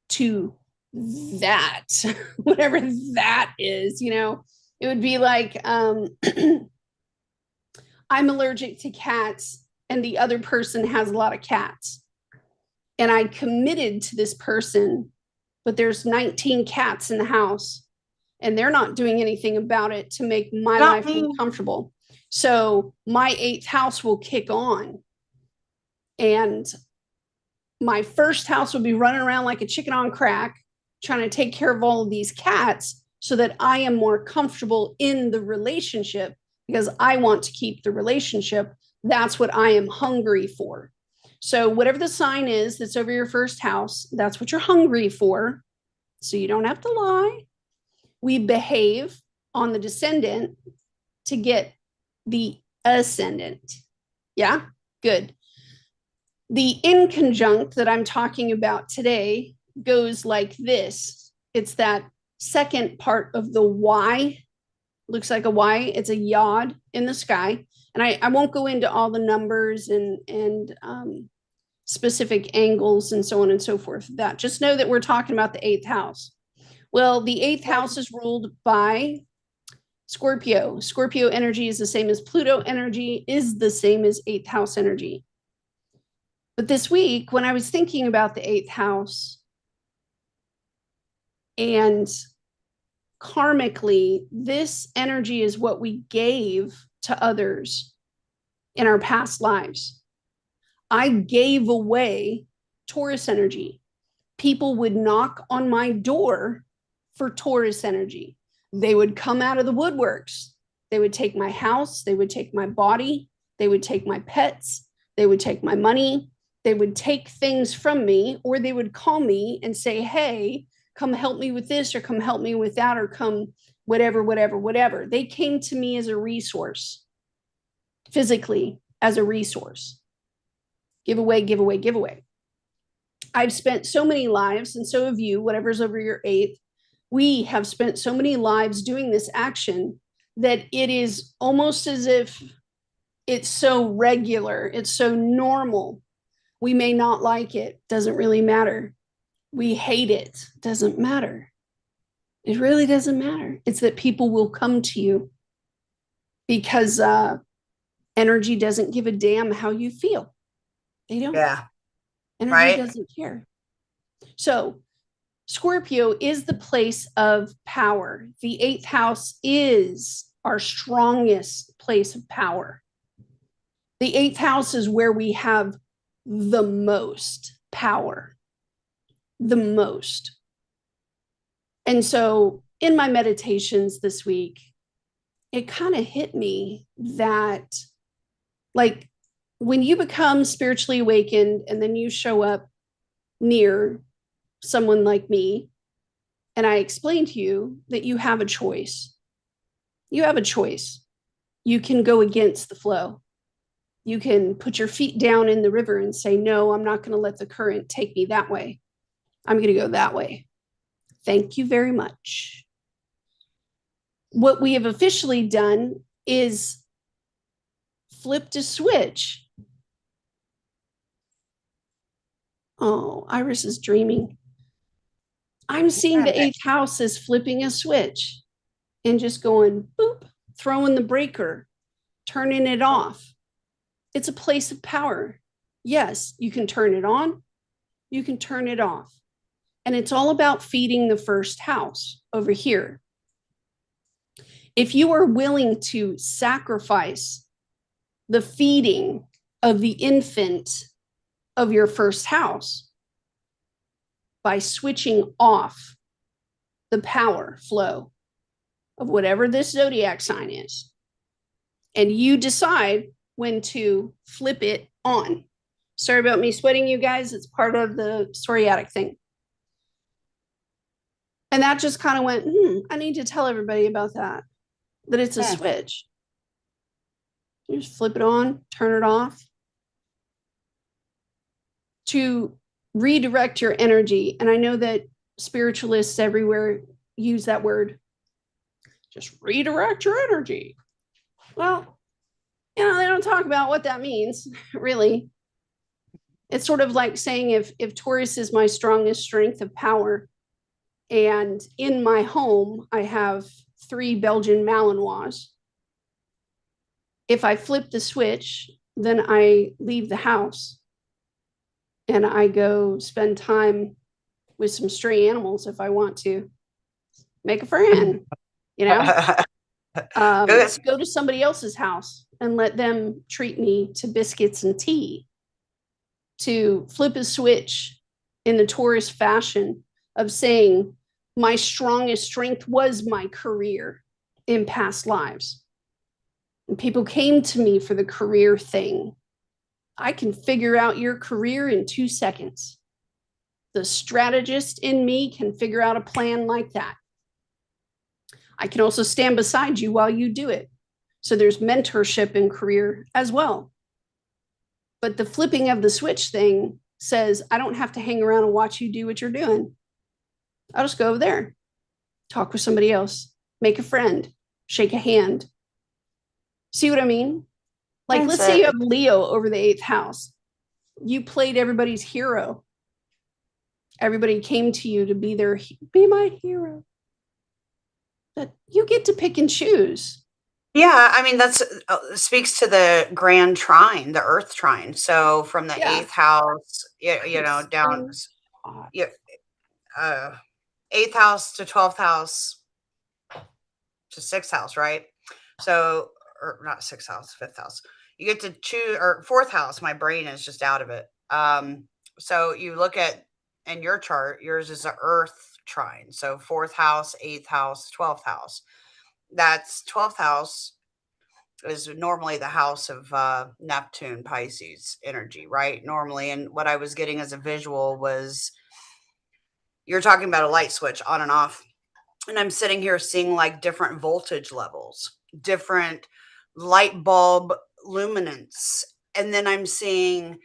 to that, whatever that is, you know. It would be like, I'm allergic to cats and the other person has a lot of cats. And I committed to this person, but there's 19 cats in the house and they're not doing anything about it to make my life more comfortable. So my eighth house will kick on. And my first house will be running around like a chicken on crack, trying to take care of all of these cats so that I am more comfortable in the relationship, because I want to keep the relationship. That's what I am hungry for. So whatever the sign is that's over your first house, that's what you're hungry for. So you don't have to lie. We behave on the descendant to get the ascendant. Yeah, good. The inconjunct that I'm talking about today, goes like this. It's that second part of the Y. Looks like a Y. It's a yod in the sky. And I won't go into all the numbers and specific angles and so on and so forth. That just know that we're talking about the eighth house. Well, the eighth house is ruled by Scorpio. Scorpio energy is the same as Pluto energy, is the same as eighth house energy. But this week, when I was thinking about the eighth house, and karmically, this energy is what we gave to others in our past lives. I gave away Taurus energy. People would knock on my door for Taurus energy. They would come out of the woodworks. They would take my house. They would take my body. They would take my pets. They would take my money. They would take things from me, or they would call me and say, hey, come help me with this, or come help me with that, or come whatever. They came to me as a resource, physically as a resource. Give away. I've spent so many lives, and so have you, whatever's over your eighth. We have spent so many lives doing this action that it is almost as if it's so regular, it's so normal. We may not like it, doesn't really matter. We hate it, doesn't matter. It really doesn't matter. It's that people will come to you because energy doesn't give a damn how you feel. They don't. Yeah. Energy doesn't care. So Scorpio is the place of power. The eighth house is our strongest place of power. The eighth house is where we have the most power, the most. And so in my meditations this week, it kind of hit me that, like, when you become spiritually awakened and then you show up near someone like me, and I explain to you that you have a choice. You have a choice. You can go against the flow. You can put your feet down in the river and say, no, I'm not going to let the current take me that way. I'm going to go that way. Thank you very much. What we have officially done is flipped a switch. Oh, Iris is dreaming. I'm seeing the eighth house as flipping a switch and just going boop, throwing the breaker, turning it off. It's a place of power. Yes, you can turn it on, you can turn it off. And it's all about feeding the first house over here. If you are willing to sacrifice the feeding of the infant of your first house by switching off the power flow of whatever this zodiac sign is, and you decide when to flip it on. Sorry about me sweating, you guys. It's part of the psoriatic thing. And that just kind of went, I need to tell everybody about that it's a switch. You just flip it on, turn it off to redirect your energy. And I know that spiritualists everywhere use that word. Just redirect your energy. Well, they don't talk about what that means, really. It's sort of like saying if Taurus is my strongest strength of power, and in my home, I have 3 Belgian Malinois. If I flip the switch, then I leave the house and I go spend time with some stray animals if I want to. Make a friend, go to somebody else's house and let them treat me to biscuits and tea. To flip a switch in the Taurus fashion of saying, my strongest strength was my career in past lives. And people came to me for the career thing. I can figure out your career in 2 seconds. The strategist in me can figure out a plan like that. I can also stand beside you while you do it. So there's mentorship in career as well. But the flipping of the switch thing says, I don't have to hang around and watch you do what you're doing. I'll just go over there, talk with somebody else, make a friend, shake a hand. See what I mean? Like, That's let's say you it. have Leo over the 8th house. You played everybody's hero. Everybody came to you to be my hero. But you get to pick and choose. Yeah, I mean, that's speaks to the grand trine, the earth trine. So from the Yeah. 8th house, down, yeah, 8th house to 12th house to 6th house, right? So, or not 6th house, 5th house. You get to choose, or 4th house. My brain is just out of it. So you look at in your chart, yours is an earth trine. So 4th house, 8th house, 12th house. That's 12th house is normally the house of Neptune, Pisces energy, right? Normally. And what I was getting as a visual was you're talking about a light switch on and off. And I'm sitting here seeing like different voltage levels, different light bulb luminance. And then I'm seeing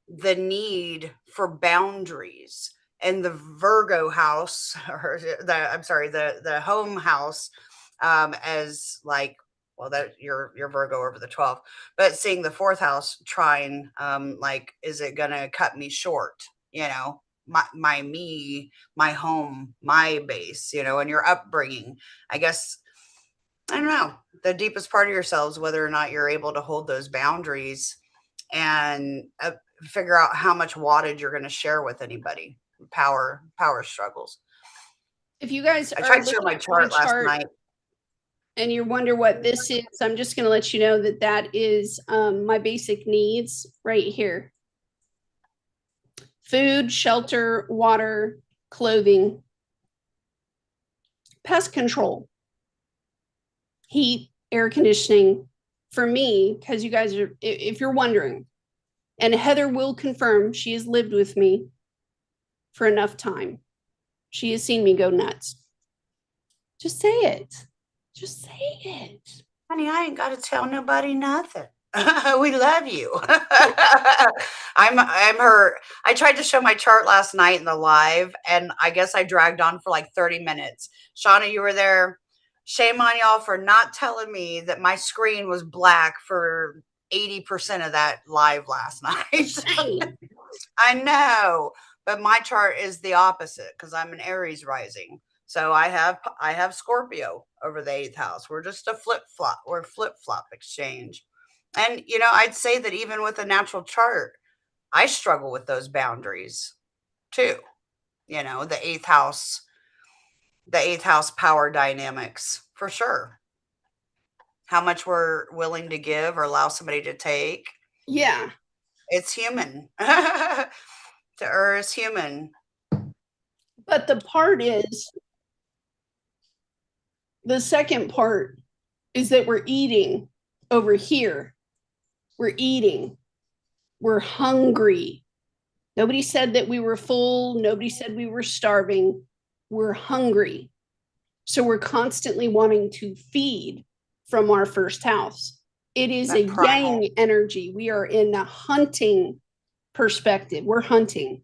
the need for boundaries and the Virgo house, or the home house, as like, well, that you're Virgo over the 12th, but seeing the 4th house trine, like, is it gonna cut me short? My home, my base, and your upbringing. I guess I don't know, the deepest part of yourselves, whether or not you're able to hold those boundaries and figure out how much wattage you're going to share with anybody. Power struggles. If you guys I are tried to show looking my at my chart last chart night. and you wonder what this is, I'm just going to let you know that that is my basic needs right here. Food, shelter, water, clothing, pest control, heat, air conditioning. For me, because you guys are, if you're wondering, and Heather will confirm, she has lived with me for enough time. She has seen me go nuts. Just say it. Just say it. Honey, I ain't got to tell nobody nothing. We love you. I'm her. I tried to show my chart last night in the live, and I guess I dragged on for like 30 minutes. Shauna, you were there. Shame on y'all for not telling me that my screen was black for 80% of that live last night. I know, but my chart is the opposite because I'm an Aries rising. So I have Scorpio over the 8th house. We're just a flip flop. We're flip flop exchange. And I'd say that even with a natural chart, I struggle with those boundaries too. The eighth house power dynamics for sure. How much we're willing to give or allow somebody to take. Yeah. It's human. To err is human. But the part is, the second part is that we're eating over here. We're eating. We're hungry. Nobody said that we were full. Nobody said we were starving. We're hungry. So we're constantly wanting to feed from our first house. It is That a primal. yang energy. We are in a hunting perspective. We're hunting.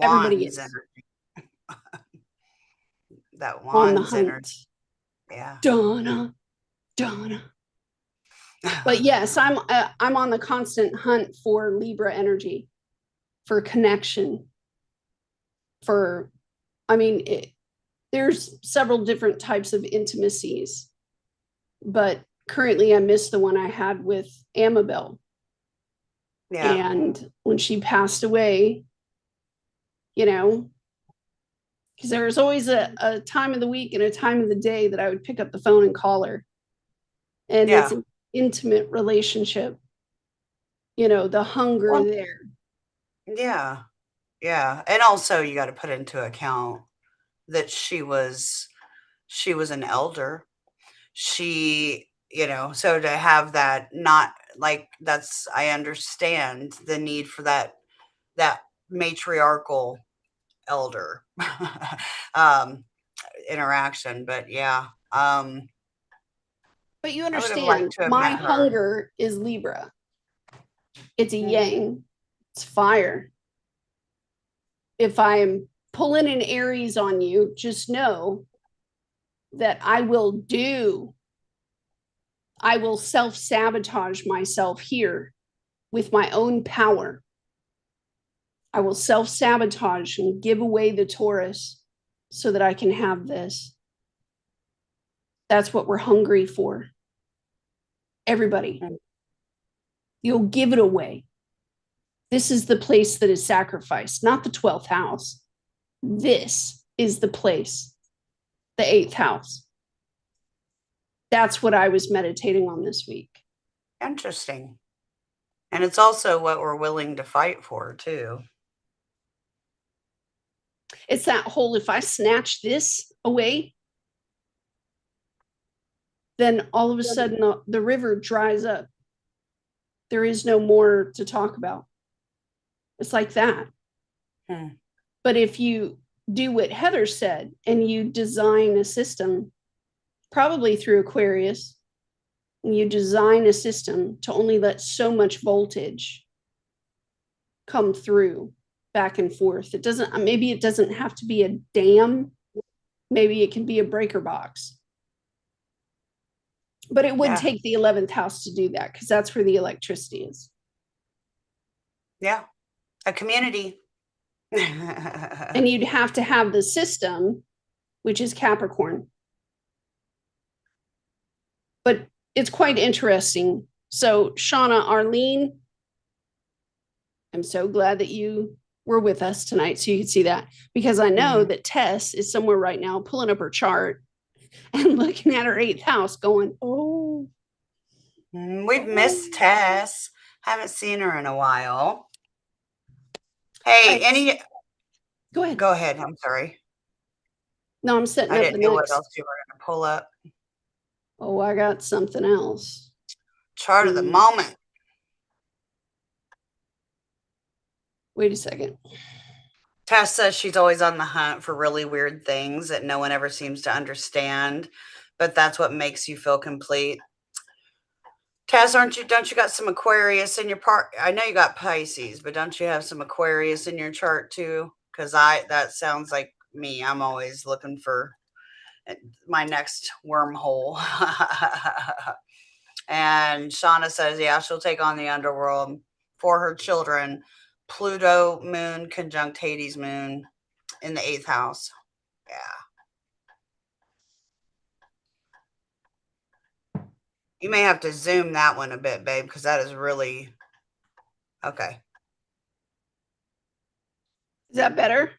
Everybody Wands is energy. That on the wands hunt. energy. Yeah. Donna. But yes, I'm on the constant hunt for Libra energy, for connection, for, I mean, there's several different types of intimacies, but currently I miss the one I had with Amabel. Yeah. And when she passed away, because there was always a time of the week and a time of the day that I would pick up the phone and call her. And Yeah. it's an intimate relationship, the hunger Well, there. yeah. Yeah. And also you got to put into account that she was an elder. So to have that, not like, I understand the need for that matriarchal elder um interaction, but yeah. But you I would have liked understand, to have my met her. hunger is Libra. It's a yang. It's fire. If I'm pulling an Aries on you, just know that I will self-sabotage myself here with my own power. I will self-sabotage and give away the Taurus so that I can have this. That's what we're hungry for. Everybody, you'll give it away. This is the place that is sacrificed, not the 12th house. This is the place, the 8th house. That's what I was meditating on this week. Interesting. And it's also what we're willing to fight for, too. It's that whole, if I snatch this away, then all of a sudden the river dries up. There is no more to talk about. It's like that. But if you do what Heather said and you design a system, probably through Aquarius, and you design a system to only let so much voltage come through back and forth. Maybe it doesn't have to be a dam. Maybe it can be a breaker box. But it would take the 11th house to do that because that's where the electricity is. Yeah. A community. And you'd have to have the system, which is Capricorn. But it's quite interesting. So, Shauna, Arlene, I'm so glad that you were with us tonight so you could see that, because I know that Tess is somewhere right now pulling up her chart and looking at her 8th house going, oh. We've missed Tess. Haven't seen her in a while. Hey, Go ahead. Go ahead. I'm sorry. No, I'm setting up I didn't know what else you were going to pull up. Oh, I got something else. Chart of the moment. Wait a second. Tess says she's always on the hunt for really weird things that no one ever seems to understand, but that's what makes you feel complete. Tess, don't you got some Aquarius in your part? I know you got Pisces, but don't you have some Aquarius in your chart too? Because that sounds like me. I'm always looking for my next wormhole. And Shauna says, yeah, she'll take on the underworld for her children. Pluto moon conjunct Hades moon in the 8th house. Yeah. You may have to zoom that one a bit, babe, because that is really okay. Is that better?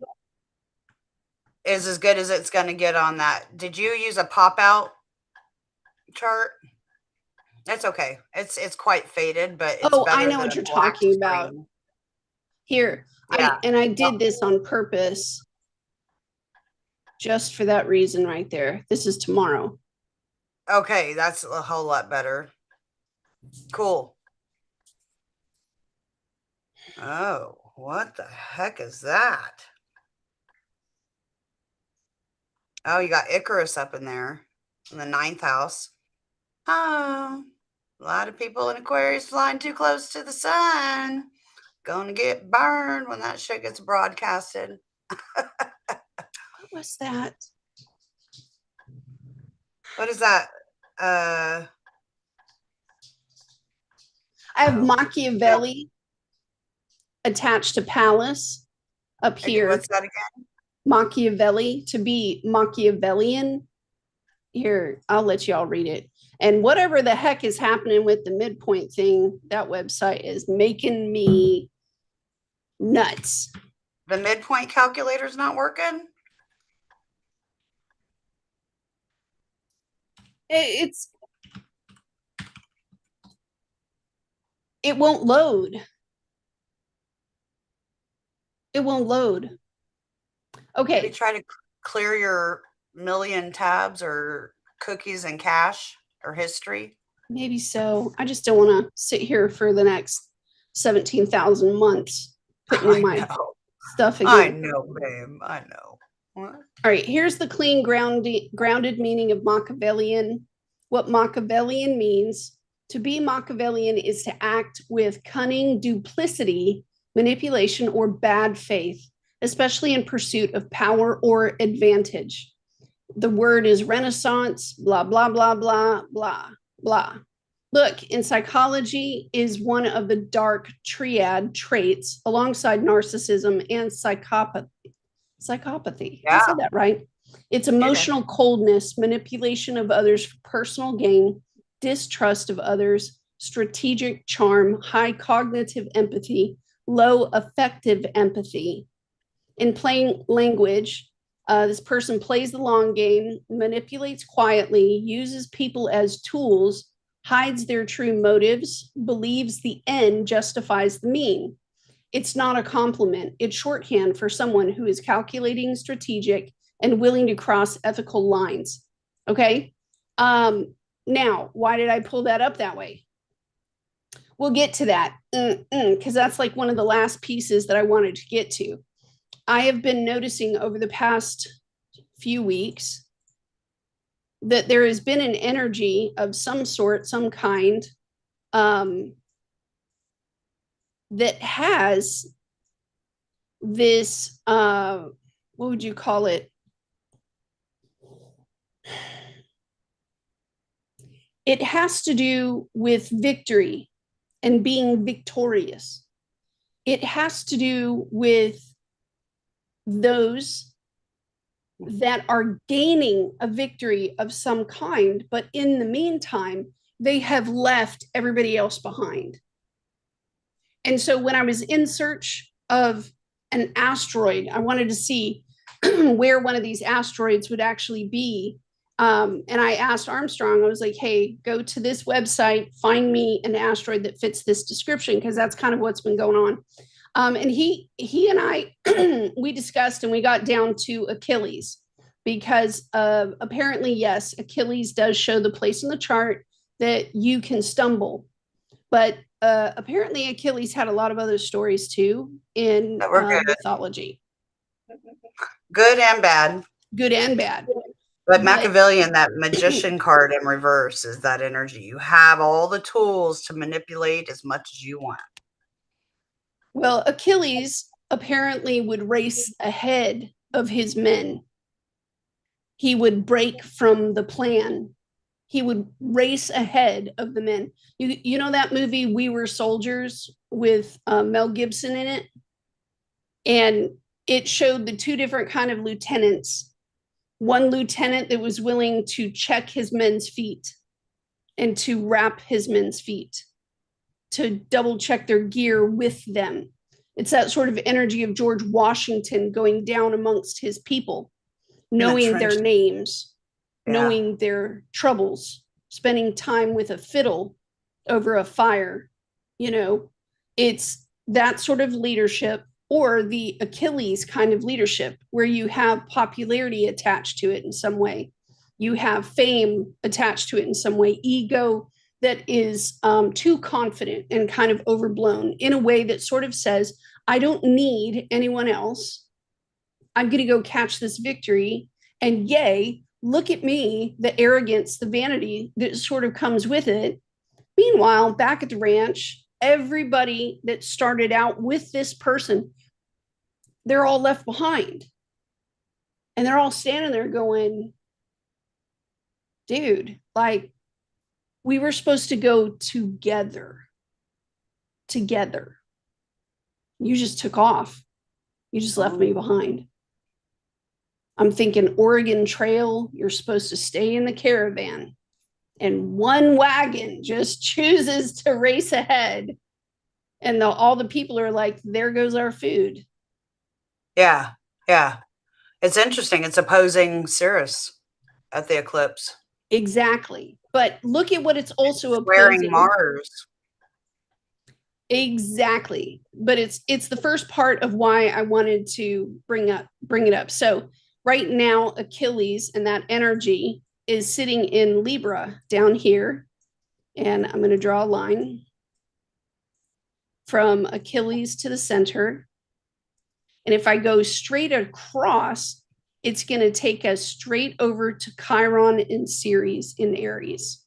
Is as good as it's going to get on that. Did you use a pop out chart? That's okay. It's quite faded, but it's better. I know what you're talking about. Here, yeah. I did this on purpose, just for that reason right there. This is tomorrow. Okay, that's a whole lot better. Cool. Oh, what the heck is that? Oh, you got Icarus up in there in the 9th house. Oh, a lot of people in Aquarius flying too close to the sun. Gonna get burned when that shit gets broadcasted. What was that? What is that? I have Machiavelli attached to Palace up here. What's that again? Machiavelli, to be Machiavellian. Here, I'll let y'all read it. And whatever the heck is happening with the midpoint thing, that website is making me nuts. The midpoint calculator's not working? It won't load. It won't load. Okay. Maybe try to clear your million tabs or cookies and cache or history. Maybe so. I just don't want to sit here for the next 17,000 months putting in my stuff again. I know, babe. I know. What? All right, here's the clean, grounded meaning of Machiavellian. What Machiavellian means: to be Machiavellian is to act with cunning duplicity manipulation, or bad faith, especially in pursuit of power or advantage. The word is Renaissance, blah, blah, blah, blah, blah, blah. Look, in psychology is one of the dark triad traits alongside narcissism and psychopathy. Psychopathy. Yeah. I said that right. It's emotional coldness, manipulation of others for personal gain, distrust of others, strategic charm, high cognitive empathy, low affective empathy. In plain language, this person plays the long game, manipulates quietly, uses people as tools, hides their true motives, believes the end justifies the mean. It's not a compliment. It's shorthand for someone who is calculating, strategic, and willing to cross ethical lines. Okay. Now, why did I pull that up that way? We'll get to that because that's like one of the last pieces that I wanted to get to. I have been noticing over the past few weeks that there has been an energy of some sort, some kind, that has this, what would you call it? It has to do with victory and being victorious. It has to do with those that are gaining a victory of some kind, but in the meantime, they have left everybody else behind. And so when I was in search of an asteroid, I wanted to see where one of these asteroids would actually be. And I asked Armstrong, I was like, hey, go to this website, find me an asteroid that fits this description, because that's kind of what's been going on. And he and I, we discussed and we got down to Achilles, because apparently, yes, Achilles does show the place in the chart that you can stumble. But apparently Achilles had a lot of other stories too in mythology. Good and bad. Good and bad. But Machiavellian, that magician card in reverse is that energy. You have all the tools to manipulate as much as you want. Well, Achilles apparently would race ahead of his men. He would break from the plan. He would race ahead of the men. You know that movie We Were Soldiers with Mel Gibson in it? And it showed the two different kind of lieutenants. One lieutenant that was willing to check his men's feet and to wrap his men's feet, to double check their gear with them. It's that sort of energy of George Washington going down amongst his people, knowing their names, knowing their troubles, spending time with a fiddle over a fire. You know, it's that sort of leadership, or the Achilles kind of leadership, where you have popularity attached to it in some way. You have fame attached to it in some way, ego that is too confident and kind of overblown in a way that sort of says, I don't need anyone else. I'm going to go catch this victory. And yay, look at me, the arrogance, the vanity that sort of comes with it. Meanwhile, back at the ranch, everybody that started out with this person, they're all left behind. And they're all standing there going, dude, like, we were supposed to go together. Together. You just took off. You just left me behind. I'm thinking Oregon Trail, you're supposed to stay in the caravan. And one wagon just chooses to race ahead. And all the people are like, there goes our food. Yeah, yeah. It's interesting. It's opposing Sirius at the eclipse. Exactly. But look at what it's also opposing. Mars. Exactly. But it's the first part of why I wanted to bring it up. So right now, Achilles and that energy is sitting in Libra down here. And I'm going to draw a line from Achilles to the center. And if I go straight across, it's going to take us straight over to Chiron in Ceres in Aries.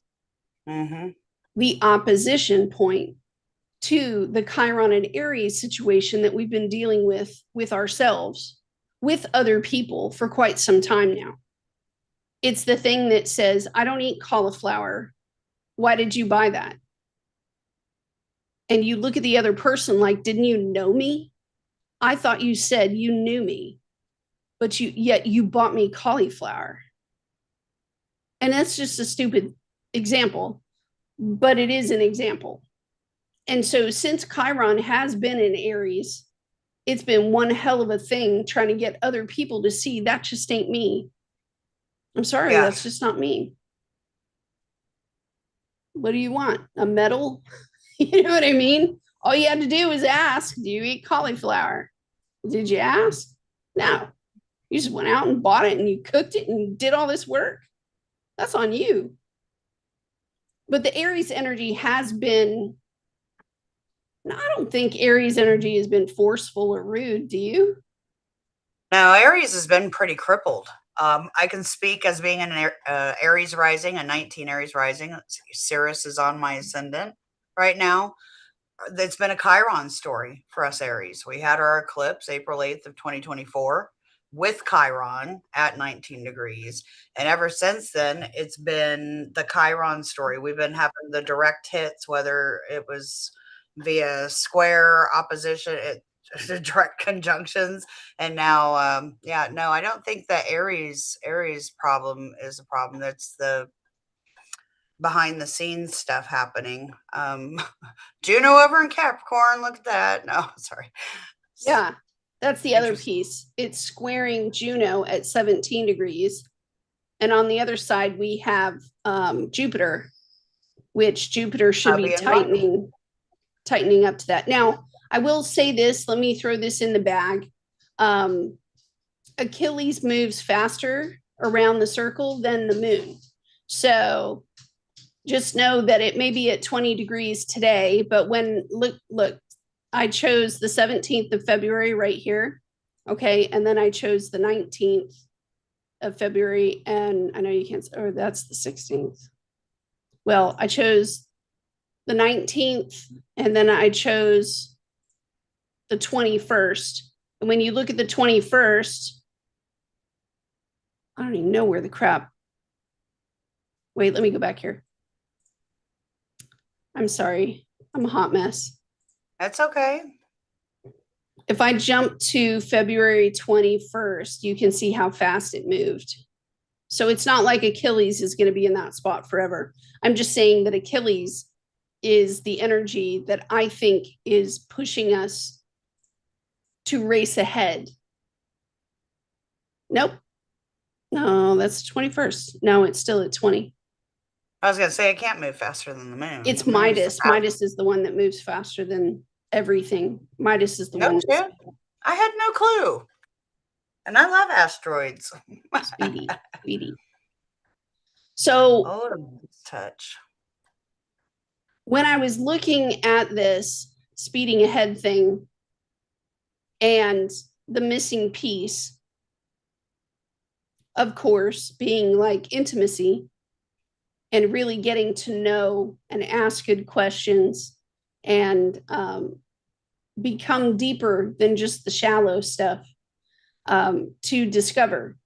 Mm-hmm. The opposition point to the Chiron and Aries situation that we've been dealing with ourselves, with other people for quite some time now. It's the thing that says, I don't eat cauliflower. Why did you buy that? And you look at the other person like, didn't you know me? I thought you said you knew me, but yet you bought me cauliflower. And that's just a stupid example, but it is an example. And so since Chiron has been in Aries, it's been one hell of a thing trying to get other people to see that just ain't me. I'm sorry, that's just not me. What do you want? A medal? You know what I mean? All you had to do was ask, do you eat cauliflower? Did you ask? No. You just went out and bought it and you cooked it and did all this work. That's on you. But the Aries energy has been, no, I don't think Aries energy has been forceful or rude. Do you? No, Aries has been pretty crippled. I can speak as being an Aries rising, a 19 Aries rising. Sirius is on my ascendant right now. It's been a Chiron story for us Aries. We had our eclipse April 8th of 2024 with Chiron at 19 degrees. And ever since then, it's been the Chiron story. We've been having the direct hits, whether it was via square, opposition, direct conjunctions. And now, no, I don't think the Aries problem is a problem. That's the behind the scenes stuff happening. Juno over in Capricorn, look at that. No, sorry. Yeah, that's the other piece. It's squaring Juno at 17 degrees. And on the other side, we have Jupiter, which Jupiter should be tightening up to that. Now, I will say this, let me throw this in the bag. Achilles moves faster around the circle than the moon. So just know that it may be at 20 degrees today, but when, look, I chose the 17th of February right here. Okay. And then I chose the 19th of February. And I know you can't, or that's the 16th. Well, I chose the 19th and then I chose the 21st. And when you look at the 21st, I don't even know where the crap. Wait, let me go back here. I'm sorry. I'm a hot mess. That's okay. If I jump to February 21st, you can see how fast it moved. So it's not like Achilles is going to be in that spot forever. I'm just saying that Achilles is the energy that I think is pushing us to race ahead. Nope. No, that's 21st. No, it's still at 20. I was going to say, it can't move faster than the moon. It's Midas. Midas is the one that moves faster than everything. Midas is the one. I had no clue. And I love asteroids. Speedy. So, touch. When I was looking at this speeding ahead thing and the missing piece, of course, being like intimacy and really getting to know and ask good questions and become deeper than just the shallow stuff to discover.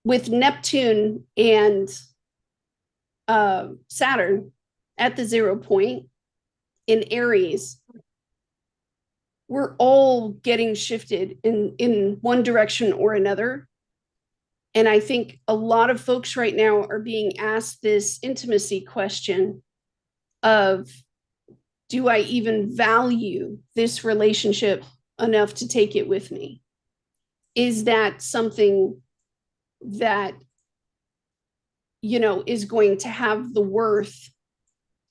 With Neptune and Saturn at the 0 point in Aries, we're all getting shifted in one direction or another. And I think a lot of folks right now are being asked this intimacy question of, do I even value this relationship enough to take it with me? Is that something that, you know, is going to have the worth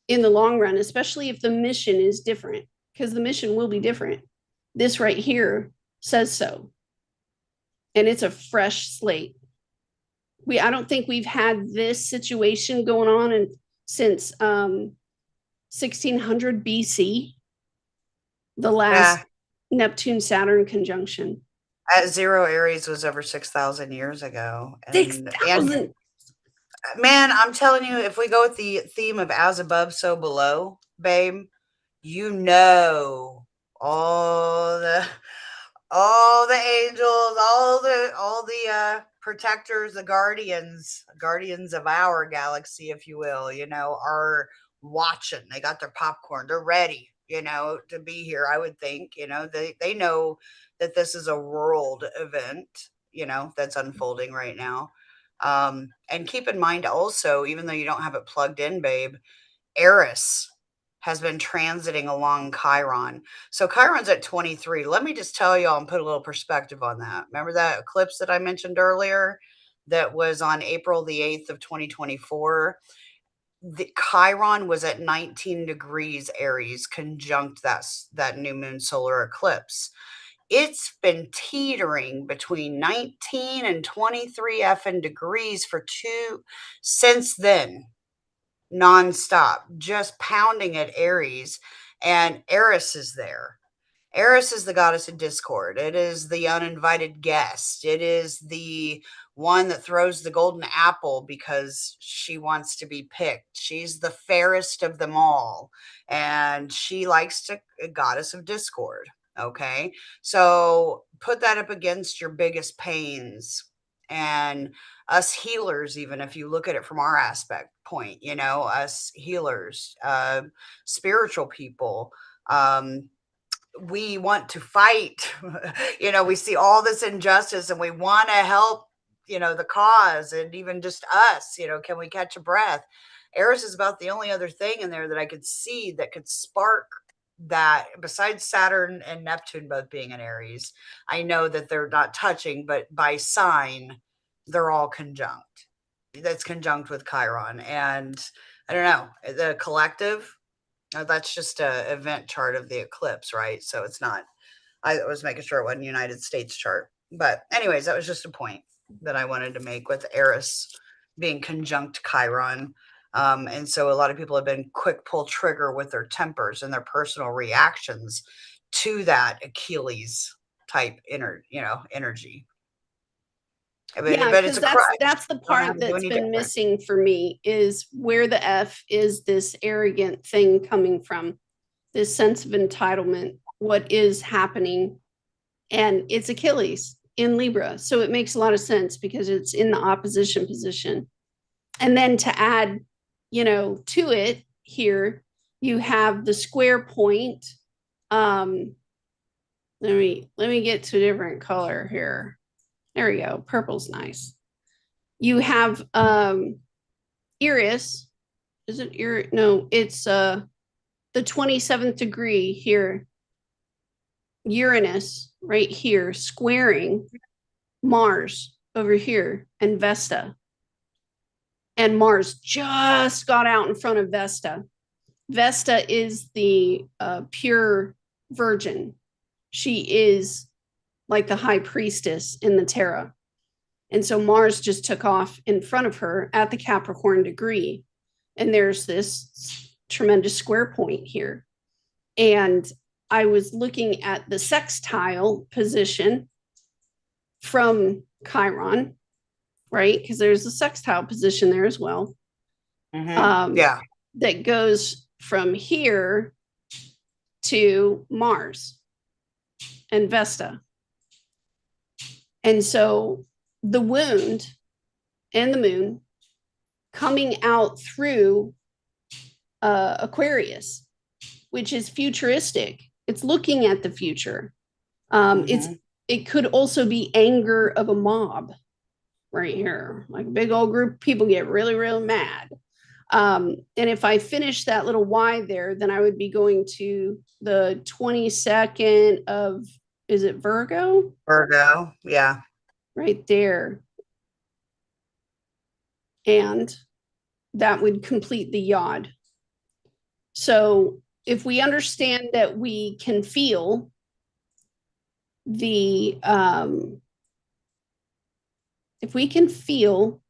in the long run, especially if the mission is different, because the mission will be different. This right here says so. And it's a fresh slate. I don't think we've had this situation going on since 1600 BC, the last Neptune Saturn conjunction. At 0 Aries was over 6,000 years ago. 6,000. Man, I'm telling you, if we go with the theme of as above, so below, babe, you know, all the angels, all the protectors, the guardians of our galaxy, if you will, are watching. They got their popcorn. They're ready, to be here. I would think, they know that this is a world event, that's unfolding right now. And keep in mind also, even though you don't have it plugged in, babe, Eris has been transiting along Chiron. So Chiron's at 23. Let me just tell y'all and put a little perspective on that. Remember that eclipse that I mentioned earlier that was on April the 8th of 2024? The Chiron was at 19 degrees Aries, conjunct that new moon solar eclipse. It's been teetering between 19 and 23 effing degrees since then, nonstop, just pounding at Aries, and Eris is there. Eris is the goddess of discord. It is the uninvited guest. It is the one that throws the golden apple because she wants to be picked. She's the fairest of them all, and she likes to a goddess of discord. Okay, so put that up against your biggest pains and us healers. Even if you look at it from our aspect point, us healers, spiritual people, we want to fight. We see all this injustice and we want to help, the cause, and even just us, can we catch a breath? Eris is about the only other thing in there that I could see that could spark that, besides Saturn and Neptune both being in Aries. I know that they're not touching, but by sign, they're all conjunct. That's conjunct with Chiron. And I don't know, the collective, that's just a event chart of the eclipse, right? So it's not, I was making sure it wasn't United States chart. But anyways, that was just a point that I wanted to make with Eris being conjunct Chiron. And so a lot of people have been quick pull trigger with their tempers and their personal reactions to that Achilles type energy. Yeah, But it's because a crutch. that's the part that's been missing for me, is where the F is this arrogant thing coming from, this sense of entitlement, what is happening. And it's Achilles in Libra. So it makes a lot of sense because it's in the opposition position. And then to add, to it here, you have the square point. Let me get to a different color here. There we go. Purple's nice. You have Iris. Is it Iris? No, it's the 27th degree here. Uranus right here, squaring Mars over here and Vesta. And Mars just got out in front of Vesta. Vesta is the pure virgin. She is like the high priestess in the tarot. And so Mars just took off in front of her at the Capricorn degree. And there's this tremendous square point here. And I was looking at the sextile position from Chiron, right? Because there's a sextile position there as well. Mm-hmm. Yeah. That goes from here to Mars and Vesta. And so the wound and the moon coming out through Aquarius, which is futuristic. It's looking at the future. It could also be anger of a mob right here. Like a big old group of people get really, really mad. And if I finish that little Y there, then I would be going to the 22nd of, is it Virgo? Virgo, yeah. Right there. And that would complete the yod. So if we understand that we can feel the, if we can feel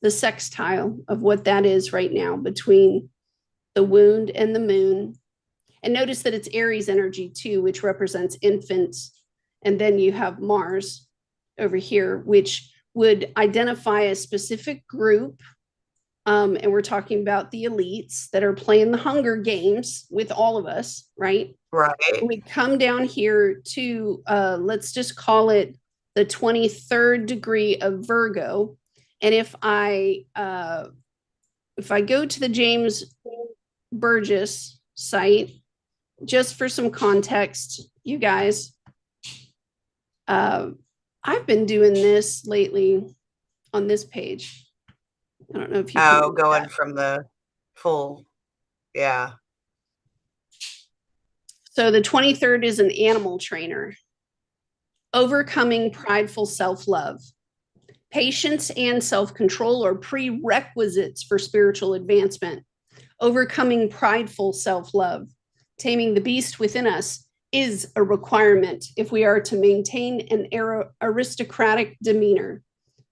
the sextile of what that is right now between the wound and the moon, and notice that it's Aries energy too, which represents infants. And then you have Mars over here, which would identify a specific group And we're talking about the elites that are playing the Hunger Games with all of us, right? Right. We come down here to, let's just call it the 23rd degree of Virgo. And if I go to the James Burgess site, just for some context, you guys, I've been doing this lately on this page. I don't know if you can going that from the full, yeah. So the 23rd is an animal trainer. Overcoming prideful self-love. Patience and self-control are prerequisites for spiritual advancement. Overcoming prideful self-love, taming the beast within us, is a requirement if we are to maintain an aristocratic demeanor.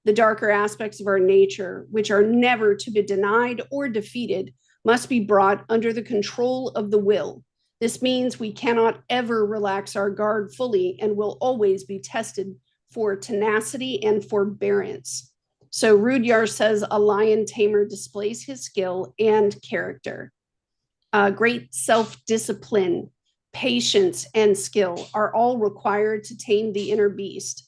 The darker aspects of our nature, which are never to be denied or defeated, must be brought under the control of the will. This means we cannot ever relax our guard fully and will always be tested for tenacity and forbearance. So Rudyard says a lion tamer displays his skill and character. Great self-discipline, patience, and skill are all required to tame the inner beast.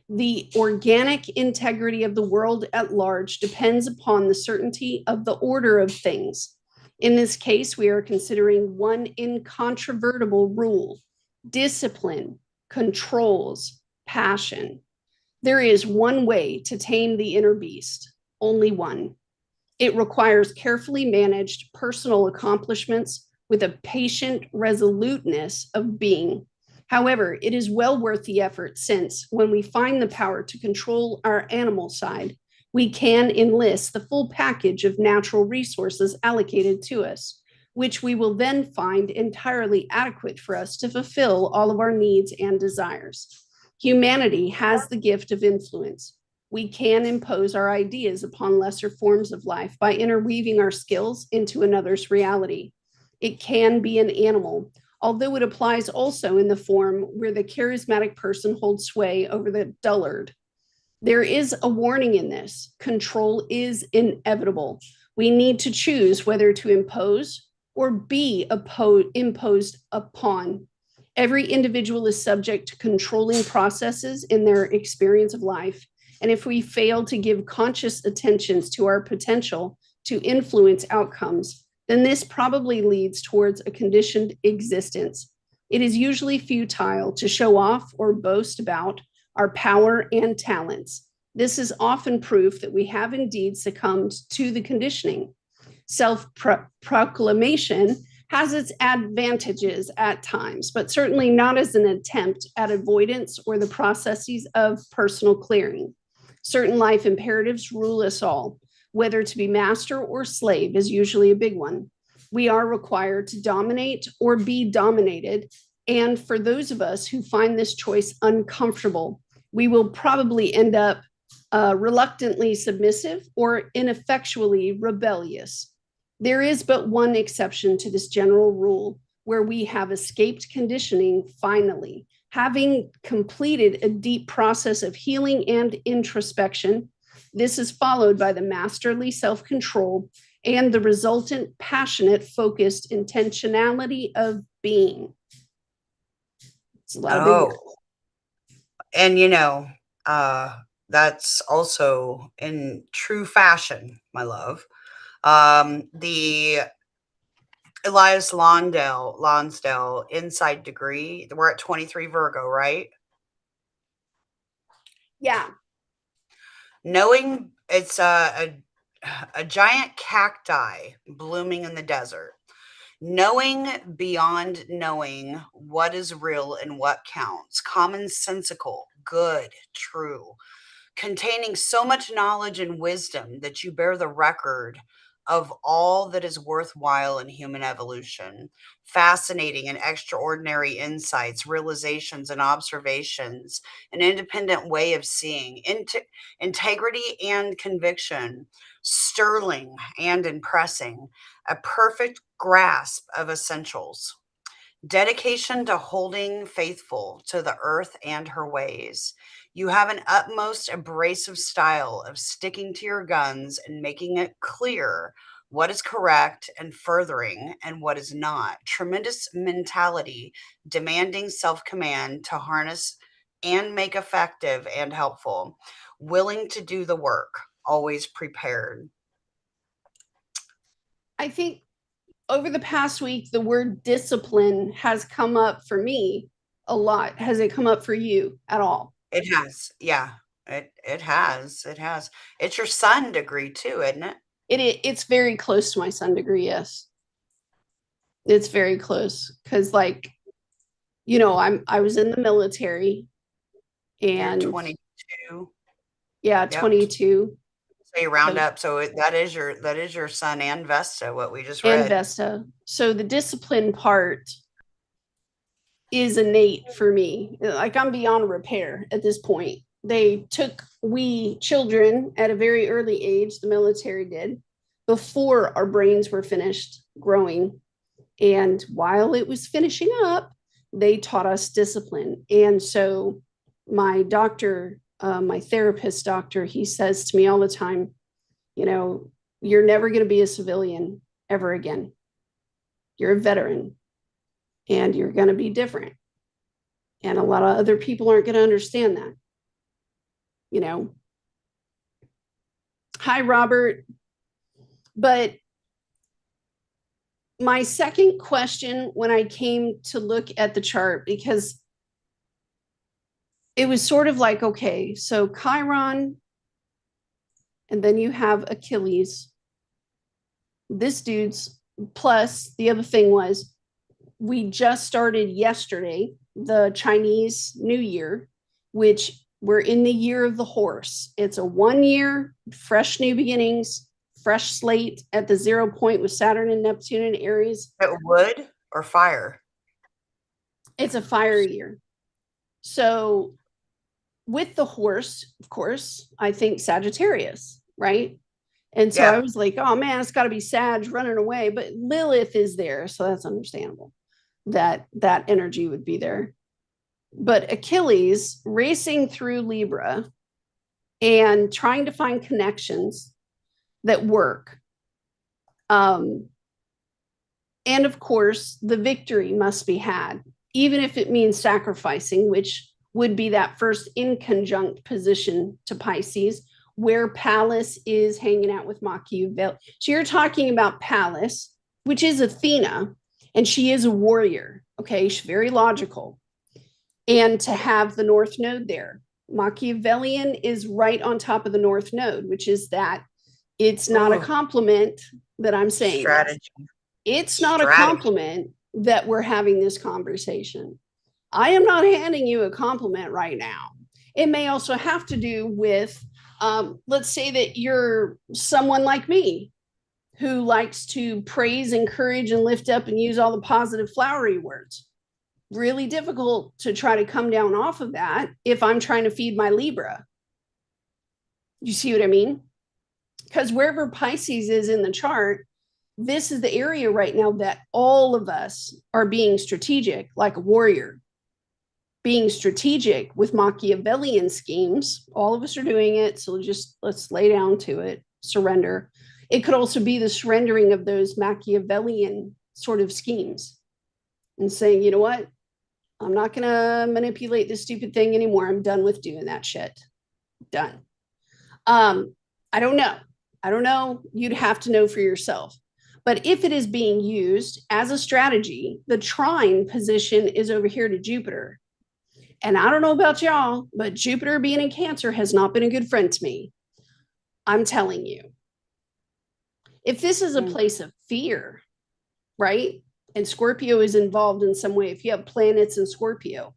The organic integrity of the world at large depends upon the certainty of the order of things. In this case, we are considering one incontrovertible rule: discipline controls passion. There is one way to tame the inner beast, only one. It requires carefully managed personal accomplishments with a patient resoluteness of being. However, it is well worth the effort, since when we find the power to control our animal side, we can enlist the full package of natural resources allocated to us, which we will then find entirely adequate for us to fulfill all of our needs and desires. Humanity has the gift of influence. We can impose our ideas upon lesser forms of life by interweaving our skills into another's reality. It can be an animal, although it applies also in the form where the charismatic person holds sway over the dullard. There is a warning in this: control is inevitable. We need to choose whether to impose or be imposed upon. Every individual is subject to controlling processes in their experience of life. And if we fail to give conscious attentions to our potential to influence outcomes, then this probably leads towards a conditioned existence. It is usually futile to show off or boast about our power and talents. This is often proof that we have indeed succumbed to the conditioning. Self-proclamation has its advantages at times, but certainly not as an attempt at avoidance or the processes of personal clearing. Certain life imperatives rule us all. Whether to be master or slave is usually a big one. We are required to dominate or be dominated. And for those of us who find this choice uncomfortable, we will probably end up reluctantly submissive or ineffectually rebellious. There is but one exception to this general rule, where we have escaped conditioning finally, having completed a deep process of healing and introspection. This is followed by the masterly self-control and the resultant passionate, focused intentionality of being. It's a lot of big words. And that's also in true fashion, my love. The Elias Lonsdale inside degree, we're at 23 Virgo, right? Yeah. Knowing it's a giant cacti blooming in the desert. Knowing beyond knowing what is real and what counts. Commonsensical, good, true. Containing so much knowledge and wisdom that you bear the record of all that is worthwhile in human evolution. Fascinating and extraordinary insights, realizations, and observations. An independent way of seeing. Integrity and conviction. Sterling and impressing. A perfect grasp of essentials. Dedication to holding faithful to the earth and her ways. You have an utmost abrasive style of sticking to your guns and making it clear what is correct and furthering and what is not. Tremendous mentality, demanding self-command to harness and make effective and helpful. Willing to do the work, always prepared. I think over the past week, the word discipline has come up for me a lot. Has it come up for you at all? It has. Yeah. It has. It has. It's your sun degree too, isn't it? It's very close to my sun degree. Yes, it's very close because, like, I was in the military, You're and 22. yeah, Yep. 22. So you round up. So that is your sun and Vesta, what we just And read. Vesta. So the discipline part is innate for me. Like, I'm beyond repair at this point. They took we children at a very early age, the military did, before our brains were finished growing. And while it was finishing up, they taught us discipline. And so my doctor, my therapist doctor, he says to me all the time, you're never going to be a civilian ever again. You're a veteran and you're going to be different. And a lot of other people aren't going to understand that. Hi, Robert. But my second question when I came to look at the chart, because it was sort of like, okay, so Chiron, and then you have Achilles. This dude's plus the other thing was we just started yesterday, the Chinese New Year, which we're in the year of the horse. It's a 1 year, fresh new beginnings, fresh slate at the 0 point with Saturn and Neptune and Aries. Wood or fire? It's a fire year. So with the horse, of course, I think Sagittarius, right? And so I was like, oh man, it's got to be Sag running away. But Lilith is there. So that's understandable that that energy would be there. But Achilles racing through Libra and trying to find connections that work. And of course, the victory must be had, even if it means sacrificing, which would be that first inconjunct position to Pisces, where Pallas is hanging out with Machiavelli. So you're talking about Pallas, which is Athena, and she is a warrior. Okay, she's very logical. And to have the North Node there, Machiavellian is right on top of the North Node, which is that it's not a compliment that I'm saying. Strategy. It's not a compliment that we're having this conversation. I am not handing you a compliment right now. It may also have to do with, let's say that you're someone like me who likes to praise, encourage, and lift up and use all the positive flowery words. Really difficult to try to come down off of that if I'm trying to feed my Libra. You see what I mean? Because wherever Pisces is in the chart, this is the area right now that all of us are being strategic, like a warrior, being strategic with Machiavellian schemes. All of us are doing it. So let's lay down to it, surrender. It could also be the surrendering of those Machiavellian sort of schemes and saying, you know what? I'm not going to manipulate this stupid thing anymore. I'm done with doing that shit. Done. I don't know. You'd have to know for yourself. But if it is being used as a strategy, the trine position is over here to Jupiter. And I don't know about y'all, but Jupiter being in Cancer has not been a good friend to me. I'm telling you. If this is a place of fear, right? And Scorpio is involved in some way. If you have planets in Scorpio,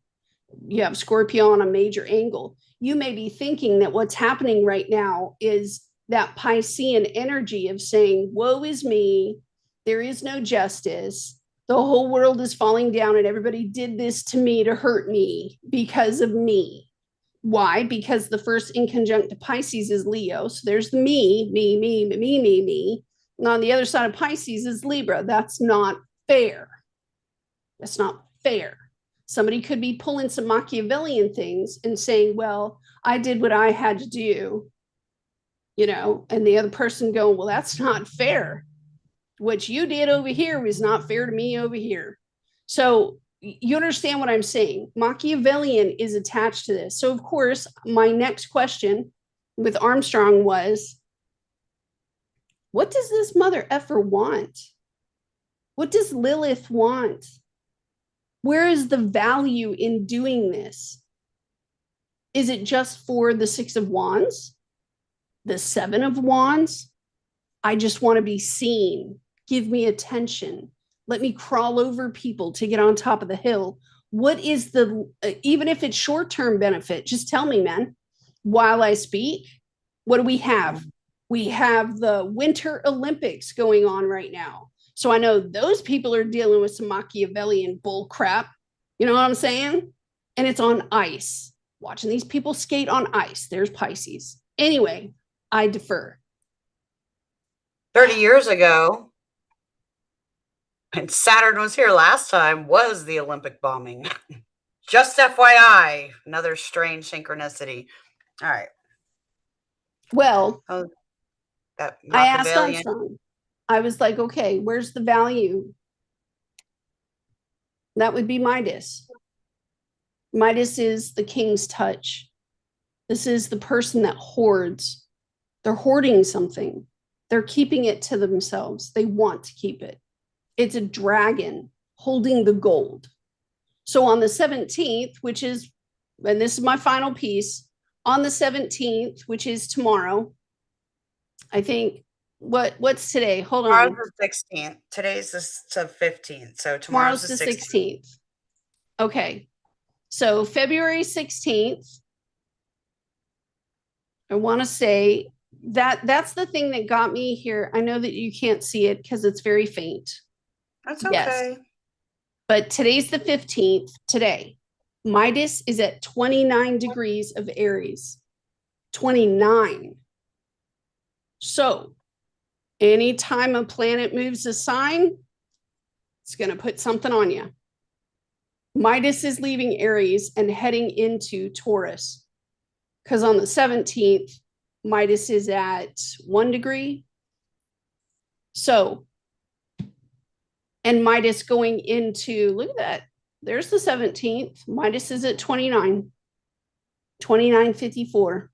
you have Scorpio on a major angle, you may be thinking that what's happening right now is that Piscean energy of saying, woe is me, there is no justice, the whole world is falling down and everybody did this to me to hurt me because of me. Why? Because the first inconjunct to Pisces is Leo. So there's the me. And on the other side of Pisces is Libra. That's not fair. That's not fair. Somebody could be pulling some Machiavellian things and saying, well, I did what I had to do, and the other person going, well, that's not fair. What you did over here was not fair to me over here. So you understand what I'm saying? Machiavellian is attached to this. So, of course, my next question with Armstrong was, what does this mother effer want? What does Lilith want? Where is the value in doing this? Is it just for the Six of Wands? The Seven of Wands? I just want to be seen. Give me attention. Let me crawl over people to get on top of the hill. What is even if it's short-term benefit, just tell me, man. While I speak, what do we have? We have the Winter Olympics going on right now. So I know those people are dealing with some Machiavellian bull crap. You know what I'm saying? And it's on ice. Watching these people skate on ice. There's Pisces. Anyway, I defer. 30 years ago, and Saturn was here last time, was the Olympic bombing. Just FYI, another strange synchronicity. All right. Well, that I asked Armstrong. I was like, okay, where's the value? That would be Midas. Midas is the king's touch. This is the person that hoards. They're hoarding something. They're keeping it to themselves. They want to keep it. It's a dragon holding the gold. So on the 17th, which is, and this is my final piece, on the 17th, which is tomorrow, I think, what's today? Hold on. Tomorrow's the 16th. Today's the 15th. So tomorrow's the 16th. Okay. So February 16th, I want to say that's the thing that got me here. I know that you can't see it because it's very faint. That's okay. Yes. But today's the 15th. Today, Midas is at 29 degrees of Aries. 29. So anytime a planet moves a sign, it's going to put something on you. Midas is leaving Aries and heading into Taurus. Because on the 17th, Midas is at 1 degree. So, and Midas going into, look at that. There's the 17th. Midas is at 29. 29.54.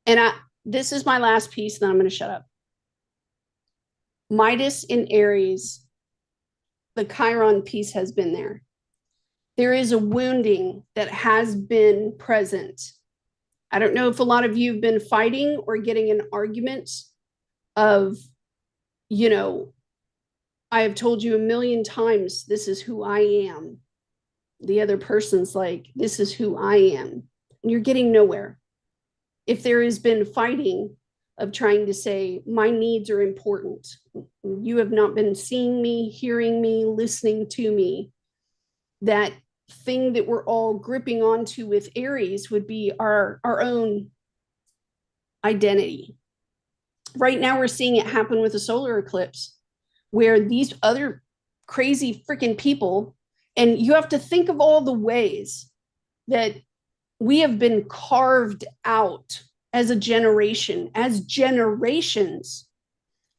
And this is my last piece, then I'm going to shut up. Midas in Aries, the Chiron piece has been there. There is a wounding that has been present. I don't know if a lot of you have been fighting or getting in arguments of, I have told you a million times, this is who I am. The other person's like, this is who I am. And you're getting nowhere. If there has been fighting of trying to say, my needs are important. You have not been seeing me, hearing me, listening to me. That thing that we're all gripping onto with Aries would be our own identity. Right now, we're seeing it happen with a solar eclipse where these other crazy freaking people, and you have to think of all the ways that we have been carved out as a generation, as generations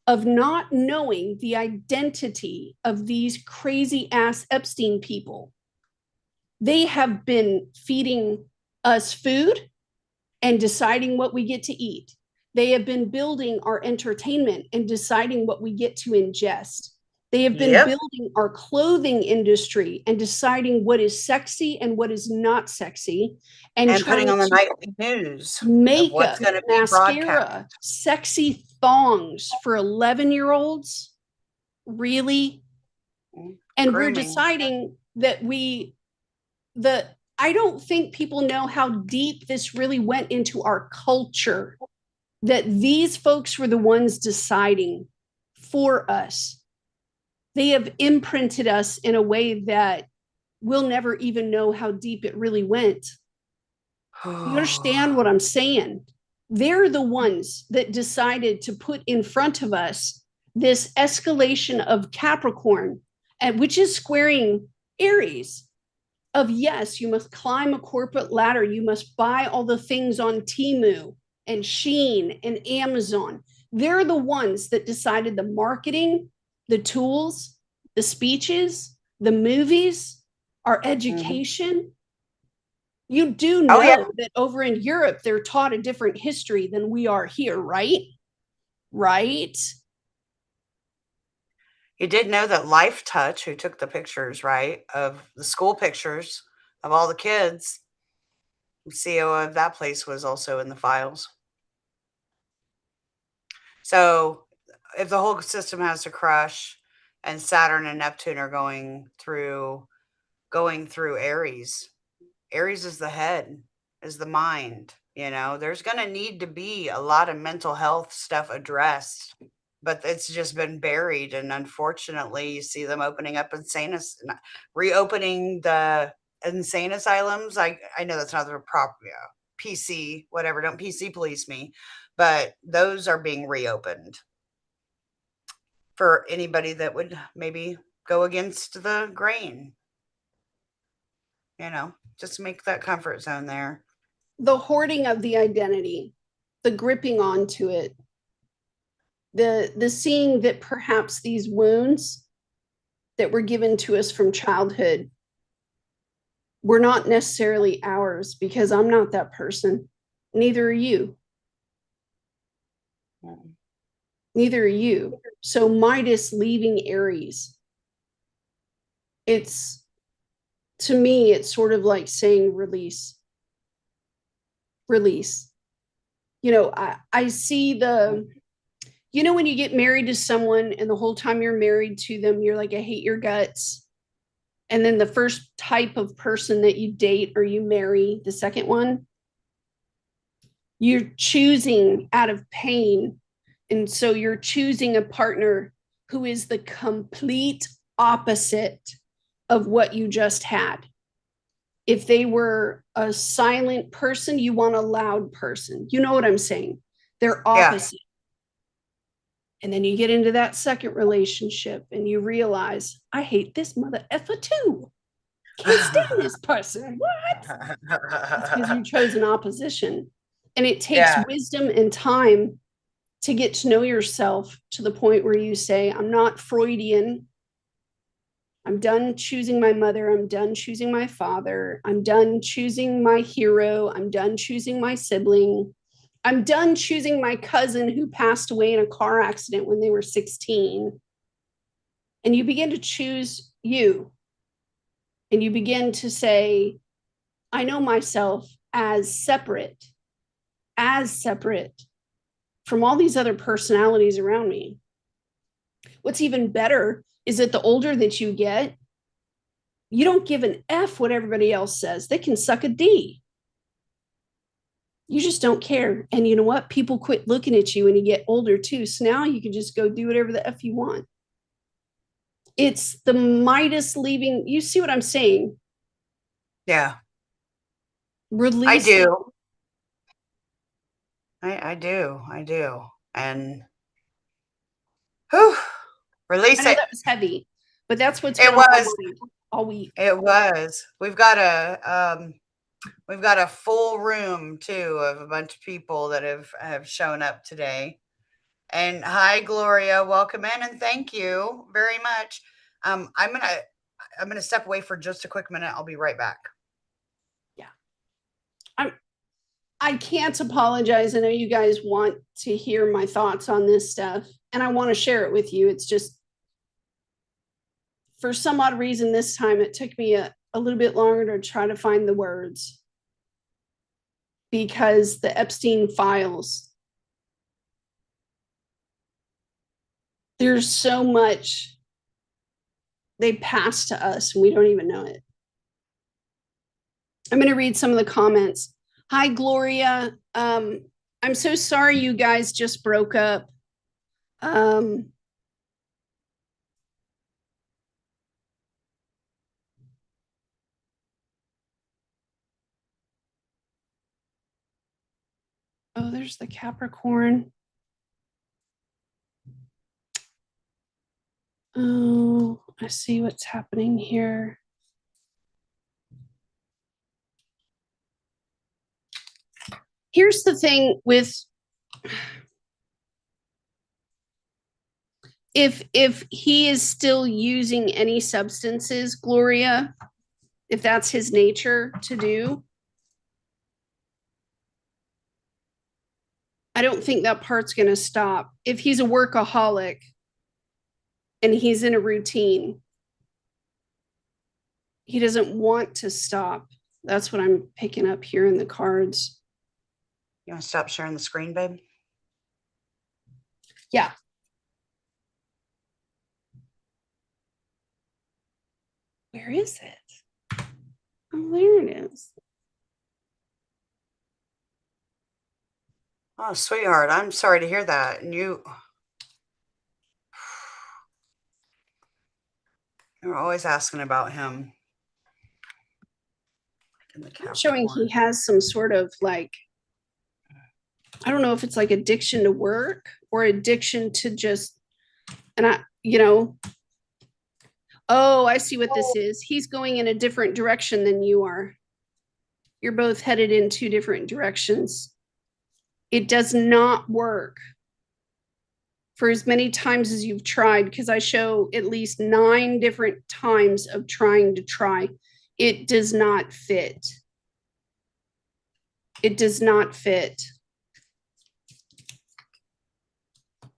of not knowing the identity of these crazy ass Epstein people. They have been feeding us food and deciding what we get to eat. They have been building our entertainment and deciding what we get to ingest. They have been building our clothing industry and deciding what is sexy and what is not sexy. And putting on the nightly news. Makeup, what's going to be mascara, sexy thongs for 11-year-olds. Really? And we're deciding that I don't think people know how deep this really went into our culture, that these folks were the ones deciding for us. They have imprinted us in a way that we'll never even know how deep it really went. You understand what I'm saying? They're the ones that decided to put in front of us this escalation of Capricorn and which is squaring Aries. Of yes, you must climb a corporate ladder. You must buy all the things on Temu and Sheen and Amazon. They're the ones that decided the marketing, the tools, the speeches, the movies, our education. You do Oh yeah. know that over in Europe, they're taught a different history than we are here, right? Right? You did know that Life Touch, who took the pictures, right, of the school pictures of all the kids, the CEO of that place was also in the files. So if the whole system has to crush and Saturn and Neptune are going through Aries. Aries is the head, is the mind, There's going to need to be a lot of mental health stuff addressed, but it's just been buried, and unfortunately you see them opening up reopening the insane asylums. I know that's not the proper PC, whatever, don't PC police me, but those are being reopened for anybody that would maybe go against the grain, just make that comfort zone there. The hoarding of the identity, the gripping onto it, the seeing that perhaps these wounds that were given to us from childhood were not necessarily ours, because I'm not that person. Neither are you. Neither are you. So Midas leaving Aries, it's, to me, it's sort of like saying release. Release. I see when you get married to someone and the whole time you're married to them, you're like, I hate your guts. And then the first type of person that you date or you marry, the second one, you're choosing out of pain. And so you're choosing a partner who is the complete opposite of what you just had. If they were a silent person, you want a loud person. You know what I'm saying? They're opposite. And then you get into that second relationship and you realize, I hate this mother effer too. Can't stand this person. What? It's because you chose an opposition. And it takes wisdom and time to get to know yourself to the point where you say, I'm not Freudian. I'm done choosing my mother. I'm done choosing my father. I'm done choosing my hero. I'm done choosing my sibling. I'm done choosing my cousin who passed away in a car accident when they were 16. And you begin to choose you. And you begin to say, I know myself as separate from all these other personalities around me. What's even better is that the older that you get, you don't give an F what everybody else says. They can suck a D. You just don't care. And you know what? People quit looking at you when you get older too. So now you can just go do whatever the F you want. It's the Midas leaving. You see what I'm saying? Yeah. Release. I do. I do. And whew, release I know it. that was heavy, but that's what's It been on my was. mind all week. It was. We've got a full room too of a bunch of people that have shown up today. And hi, Gloria, welcome in, and thank you very much. I'm gonna step away for just a quick minute. I'll be right back. Yeah, I can't apologize. I know you guys want to hear my thoughts on this stuff, and I want to share it with you. It's just, for some odd reason, this time it took me a little bit longer to try to find the words, because the Epstein files, there's so much they pass to us and we don't even know it. I'm going to read some of the comments. Hi, Gloria. I'm so sorry you guys just broke up. Oh, there's the Capricorn. Oh, I see what's happening here. Here's the thing with if he is still using any substances, Gloria, if that's his nature to do, I don't think that part's going to stop. If he's a workaholic and he's in a routine, he doesn't want to stop. That's what I'm picking up here in the cards. You want to stop sharing the screen, babe? Yeah. Where is it? Oh, there it is. Oh, sweetheart, I'm sorry to hear that. And you're always asking about him. Showing he has some sort of like, I don't know if it's like addiction to work or addiction to just, and oh, I see what this is. He's going in a different direction than you are. You're both headed in two different directions. It does not work for as many times as you've tried, because I show at least 9 different times of trying to try. It does not fit. It does not fit. I'm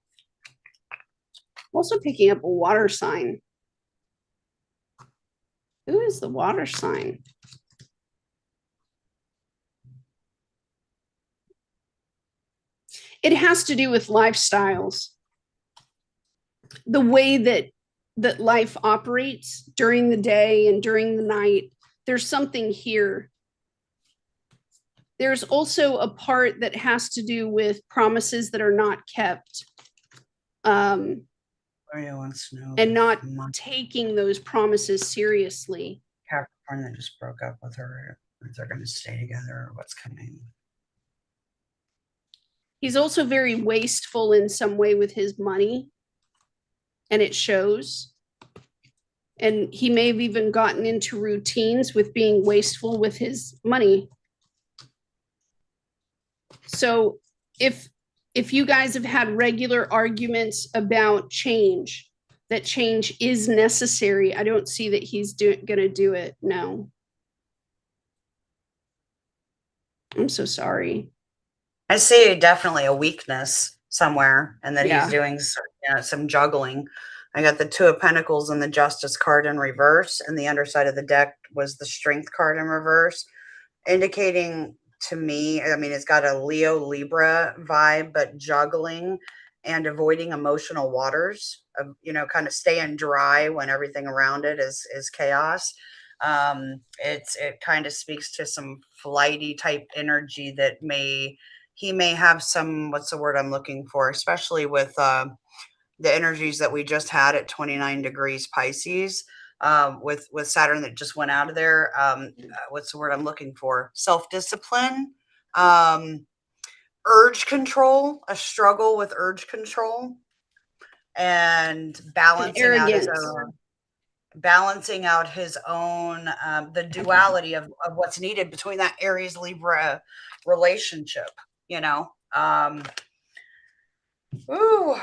also picking up a water sign. Who is the water sign? It has to do with lifestyles. The way that life operates during the day and during the night. There's something here. There's also a part that has to do with promises that are not kept. Wants to know and not taking those promises seriously. Capricorn that just broke up with her, if they're going to stay together or what's coming. He's also very wasteful in some way with his money, and it shows. And he may have even gotten into routines with being wasteful with his money. So if you guys have had regular arguments about change, that change is necessary, I don't see that he's going to do it. No. I'm so sorry. I see definitely a weakness somewhere, and that Yeah. he's doing some juggling. I got the Two of Pentacles and the Justice card in reverse, and the underside of the deck was the Strength card in reverse, indicating to me, I mean, it's got a Leo Libra vibe, but juggling and avoiding emotional waters of, kind of staying dry when everything around it is chaos. It kind of speaks to some flighty type energy that he may have some, what's the word I'm looking for, especially with the energies that we just had at 29 degrees Pisces, with Saturn that just went out of there. What's the word I'm looking for? Self-discipline, urge control, a struggle with urge control, and balancing out his own, the duality of what's needed between that Aries Libra relationship, ooh.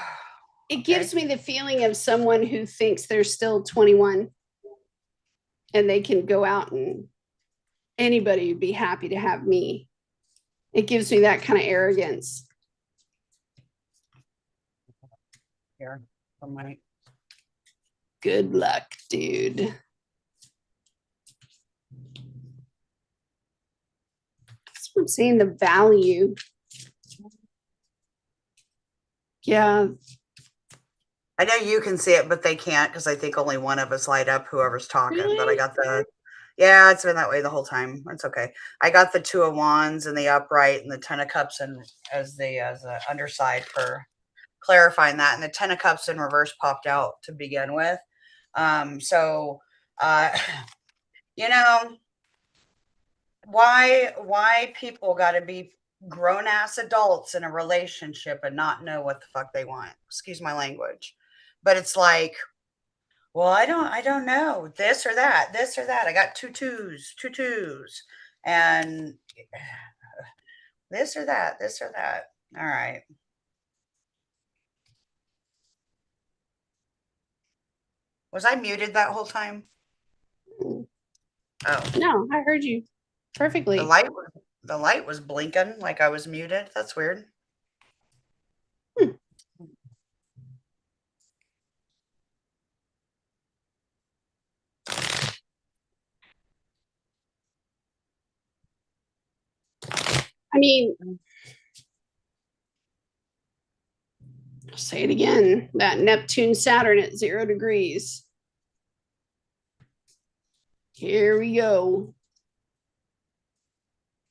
It gives me the feeling of someone who thinks they're still 21 and they can go out and anybody would be happy to have me. It gives me that kind of arrogance. Here, from my good luck, dude. That's what I'm saying, the value. Yeah. I know you can see it, but they can't, because I think only one of us light up, whoever's talking. Really? But I got yeah, it's been that way the whole time. It's okay. I got the Two of Wands and the upright and the Ten of Cups and as the underside for clarifying that. And the Ten of Cups in reverse popped out to begin with. Why people got to be grown ass adults in a relationship and not know what the fuck they want. Excuse my language. But it's like, Well, I don't know. This or that, this or that. I got two twos, and this or that, this or that. All right. Was I muted that whole time? Oh, No, I heard you the perfectly. light was the light was blinking like I was muted. That's weird. Hmm. I mean, I'll say it again, that Neptune Saturn at 0 degrees. Here we go.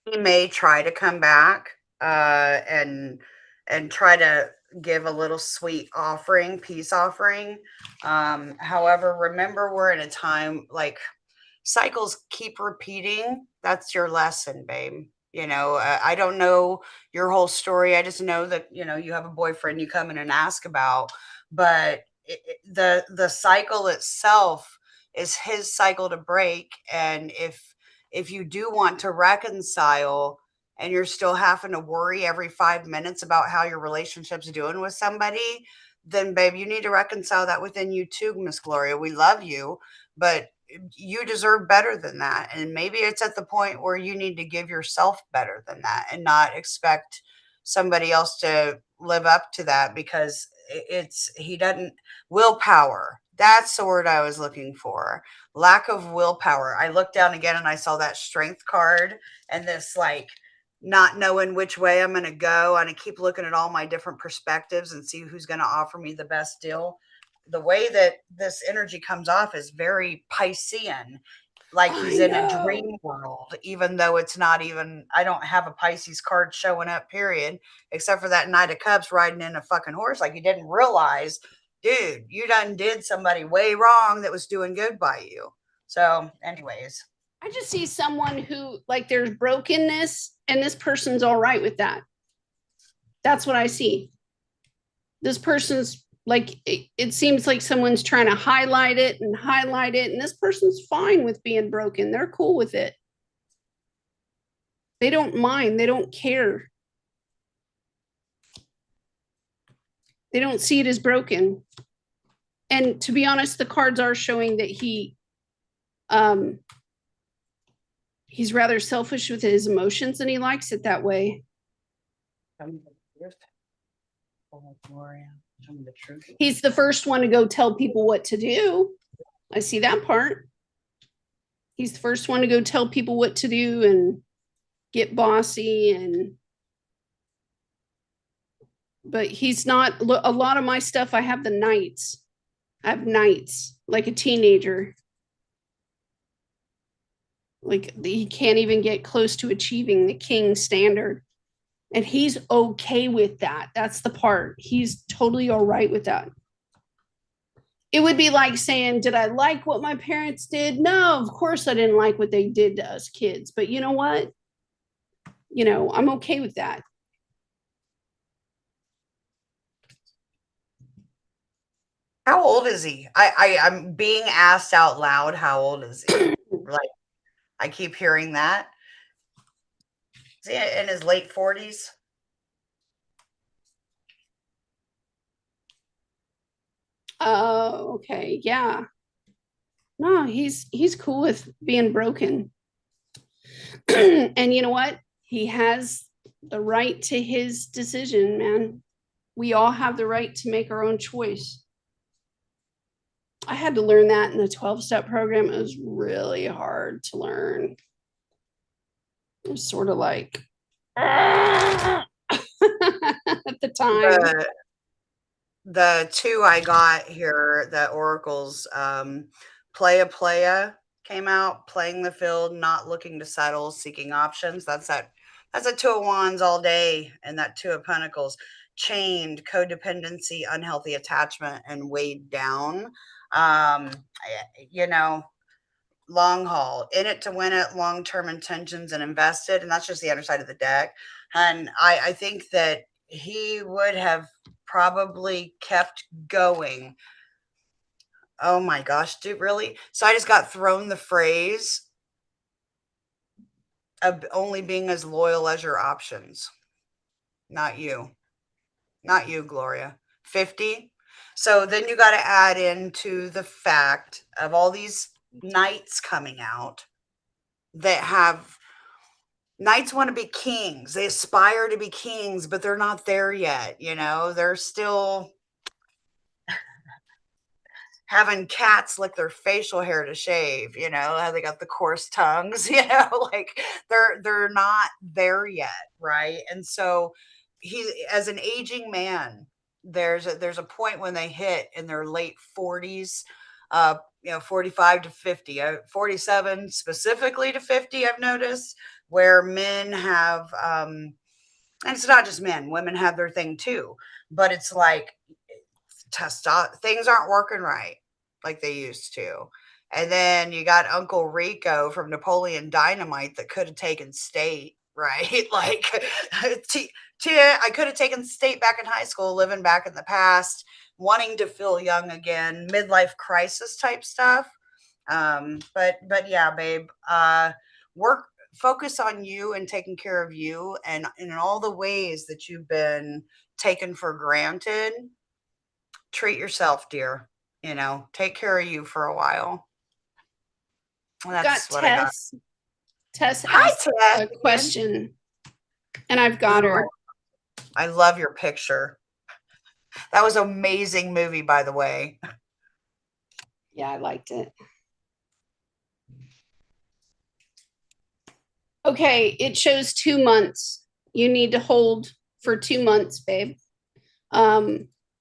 He may try to come back and try to give a little sweet offering, peace offering. However, remember we're in a time like cycles keep repeating. That's your lesson, babe. I don't know your whole story. I just know that you have a boyfriend you come in and ask about, but the cycle itself is his cycle to break. And if you do want to reconcile and you're still having to worry every 5 minutes about how your relationship's doing with somebody, then babe, you need to reconcile that within you too, Miss Gloria. We love you, but you deserve better than that. And maybe it's at the point where you need to give yourself better than that and not expect somebody else to live up to that, because he doesn't. Willpower, that's the word I was looking for. Lack of willpower. I looked down again and I saw that strength card and this like not knowing which way I'm going to go, and I keep looking at all my different perspectives and see who's going to offer me the best deal. The way that this energy comes off is very Piscean, like I he's in a know. dream world, even though it's not even, I don't have a Pisces card showing up, period, except for that Knight of Cups riding in a fucking horse. Like you didn't realize, dude, you done did somebody way wrong that was doing good by you. So, anyways. I just see someone who, like, there's brokenness and this person's all right with that. That's what I see. This person's like, it seems like someone's trying to highlight it and highlight it. And this person's fine with being broken. They're cool with it. They don't mind. They don't care. They don't see it as broken. And to be honest, the cards are showing that um, he's rather selfish with his emotions and he likes it that way. He's the first one to go tell people what to do. I see that part. He's the first one to go tell people what to do and get bossy, and but he's not. A lot of my stuff, I have the knights. I have knights like a teenager. Like he can't even get close to achieving the king standard. And he's okay with that. That's the part. He's totally all right with that. It would be like saying, did I like what my parents did? No, of course I didn't like what they did to us kids. But you know what? I'm okay with that. How old is he? I'm being asked out loud. How old is he? Like, I keep hearing that. Is he in his late 40s? Oh, okay. Yeah. No, he's cool with being broken. And you know what? He has the right to his decision, man. We all have the right to make our own choice. I had to learn that in the 12-step program. It was really hard to learn. It was sort of like at the time. The two I got here, the oracles, playa came out, playing the field, not looking to settle, seeking options. That's a two of wands all day, and that two of pentacles, chained, codependency, unhealthy attachment, and weighed down. Um, you know, long haul, in it to win it, long-term intentions, and invested. And that's just the other side of the deck. And I think that he would have probably kept going Oh my gosh, dude, really? So I just got thrown the phrase of only being as loyal as your options. Not you. Not you, Gloria. 50. So then you got to add into the fact of all these knights coming out that have knights want to be kings. They aspire to be kings, but they're not there yet. They're still having cats lick their facial hair to shave, how they got the coarse tongues, like they're not there yet, right? And so he, as an aging man, there's a point when they hit in their late 40s, 45 to 50, 47 specifically to 50, I've noticed, where men have and it's not just men, women have their thing too, but it's like things aren't working right like they used to. And then you got Uncle Rico from Napoleon Dynamite that could have taken state, right? Like, I could have taken state back in high school, living back in the past, wanting to feel young again, midlife crisis type stuff. But yeah, babe, focus on you and taking care of you, and in all the ways that you've been taken for granted. Treat yourself, dear. Take care of you for a while. That's Got what I got. Tess. Tess Hi, asked Ted. a question, and I've got her. I love your picture. That was an amazing movie, by the way. Yeah, I liked it. Okay, it shows 2 months. You need to hold for 2 months, babe.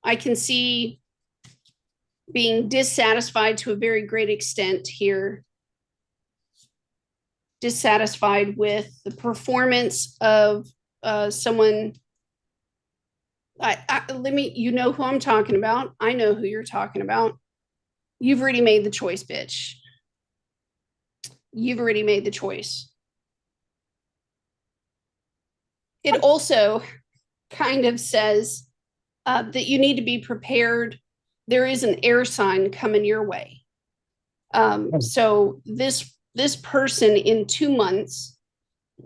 I can see being dissatisfied to a very great extent here. Dissatisfied with the performance of someone. You know who I'm talking about. I know who you're talking about. You've already made the choice, bitch. You've already made the choice. It also kind of says that you need to be prepared. There is an air sign coming your way. So this person in 2 months,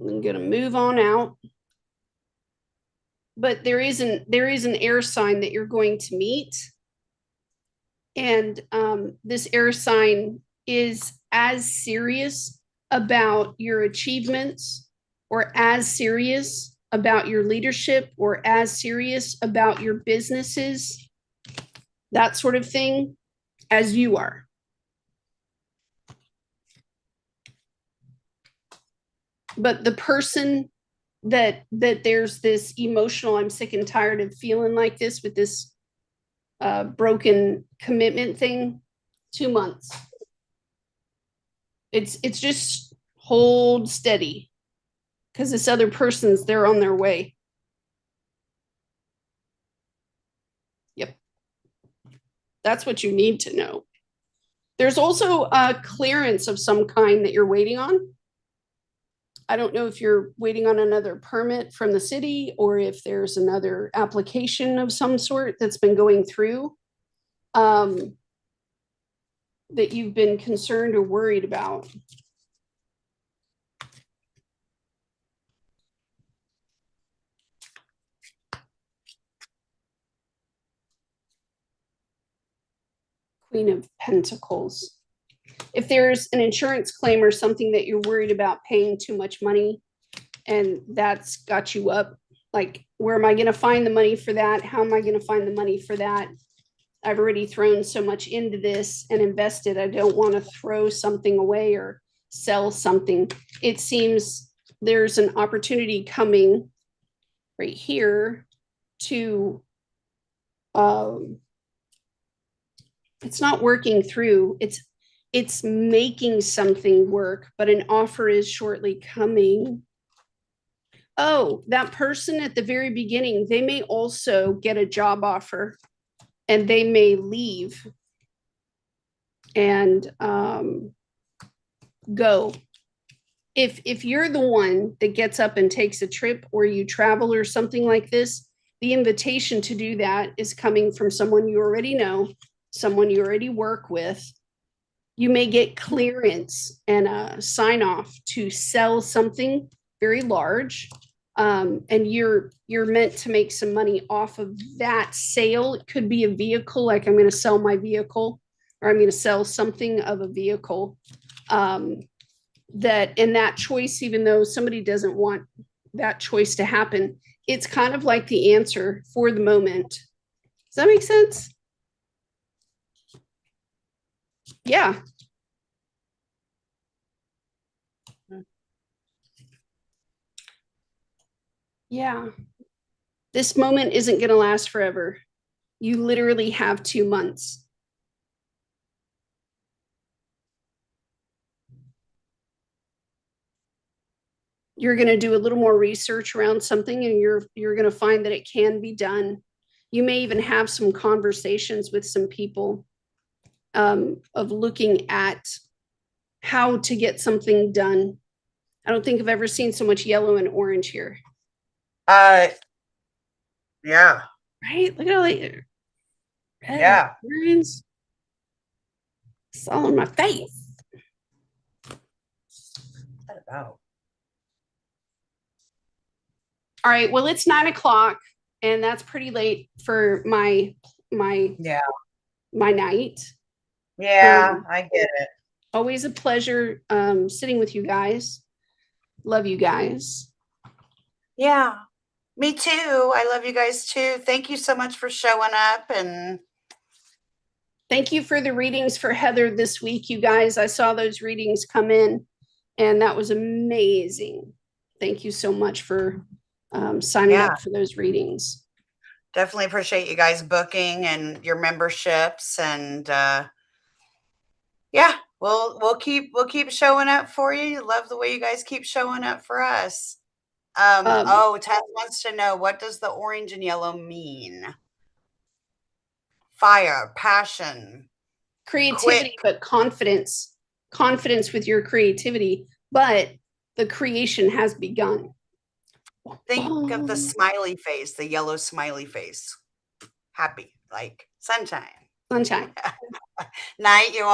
I'm going to move on out. But there is an air sign that you're going to meet. And this air sign is as serious about your achievements, or as serious about your leadership, or as serious about your businesses, that sort of thing, as you are. But the person that there's this emotional, I'm sick and tired of feeling like this with this broken commitment thing, 2 months. It's just hold steady, because this other person's, they're on their way. Yep. That's what you need to know. There's also a clearance of some kind that you're waiting on. I don't know if you're waiting on another permit from the city, or if there's another application of some sort that's been going through that you've been concerned or worried about. Queen of Pentacles. If there's an insurance claim or something that you're worried about paying too much money, and that's got you up, like, where am I going to find the money for that? How am I going to find the money for that? I've already thrown so much into this and invested. I don't want to throw something away or sell something. It seems there's an opportunity coming right here to, it's not working through. It's making something work, but an offer is shortly coming. Oh, that person at the very beginning, they may also get a job offer, and they may leave and go. If you're the one that gets up and takes a trip, or you travel or something like this, the invitation to do that is coming from someone you already know, someone you already work with. You may get clearance and a sign off to sell something very large. And you're meant to make some money off of that sale. It could be a vehicle, like I'm going to sell my vehicle, or I'm going to sell something of a vehicle. That in that choice, even though somebody doesn't want that choice to happen, it's kind of like the answer for the moment. Does that make sense? Yeah. Yeah. This moment isn't going to last forever. You literally have 2 months. You're going to do a little more research around something, and you're going to find that it can be done. You may even have some conversations with some people of looking at how to get something done. I don't think I've ever seen so much yellow and orange here. Yeah. Right? Look at all the Yeah. orange. It's all in my face. What's that about? All right. Well, it's 9 o'clock, and that's pretty late for my Yeah. my night. Yeah, I get it. Always a pleasure sitting with you guys. Love you guys. Yeah. Me too. I love you guys too. Thank you so much for showing up. And thank you for the readings for Heather this week, you guys. I saw those readings come in, and that was amazing. Thank you so much for signing up for those readings. Definitely appreciate you guys booking and your memberships. And yeah, we'll keep showing up for you. Love the way you guys keep showing up for us. Tess wants to know, what does the orange and yellow mean? Fire, passion, creativity, but confidence with your creativity, but the creation has begun. Think of the smiley face, the yellow smiley face. Happy, like sunshine. Sunshine. Night, you all.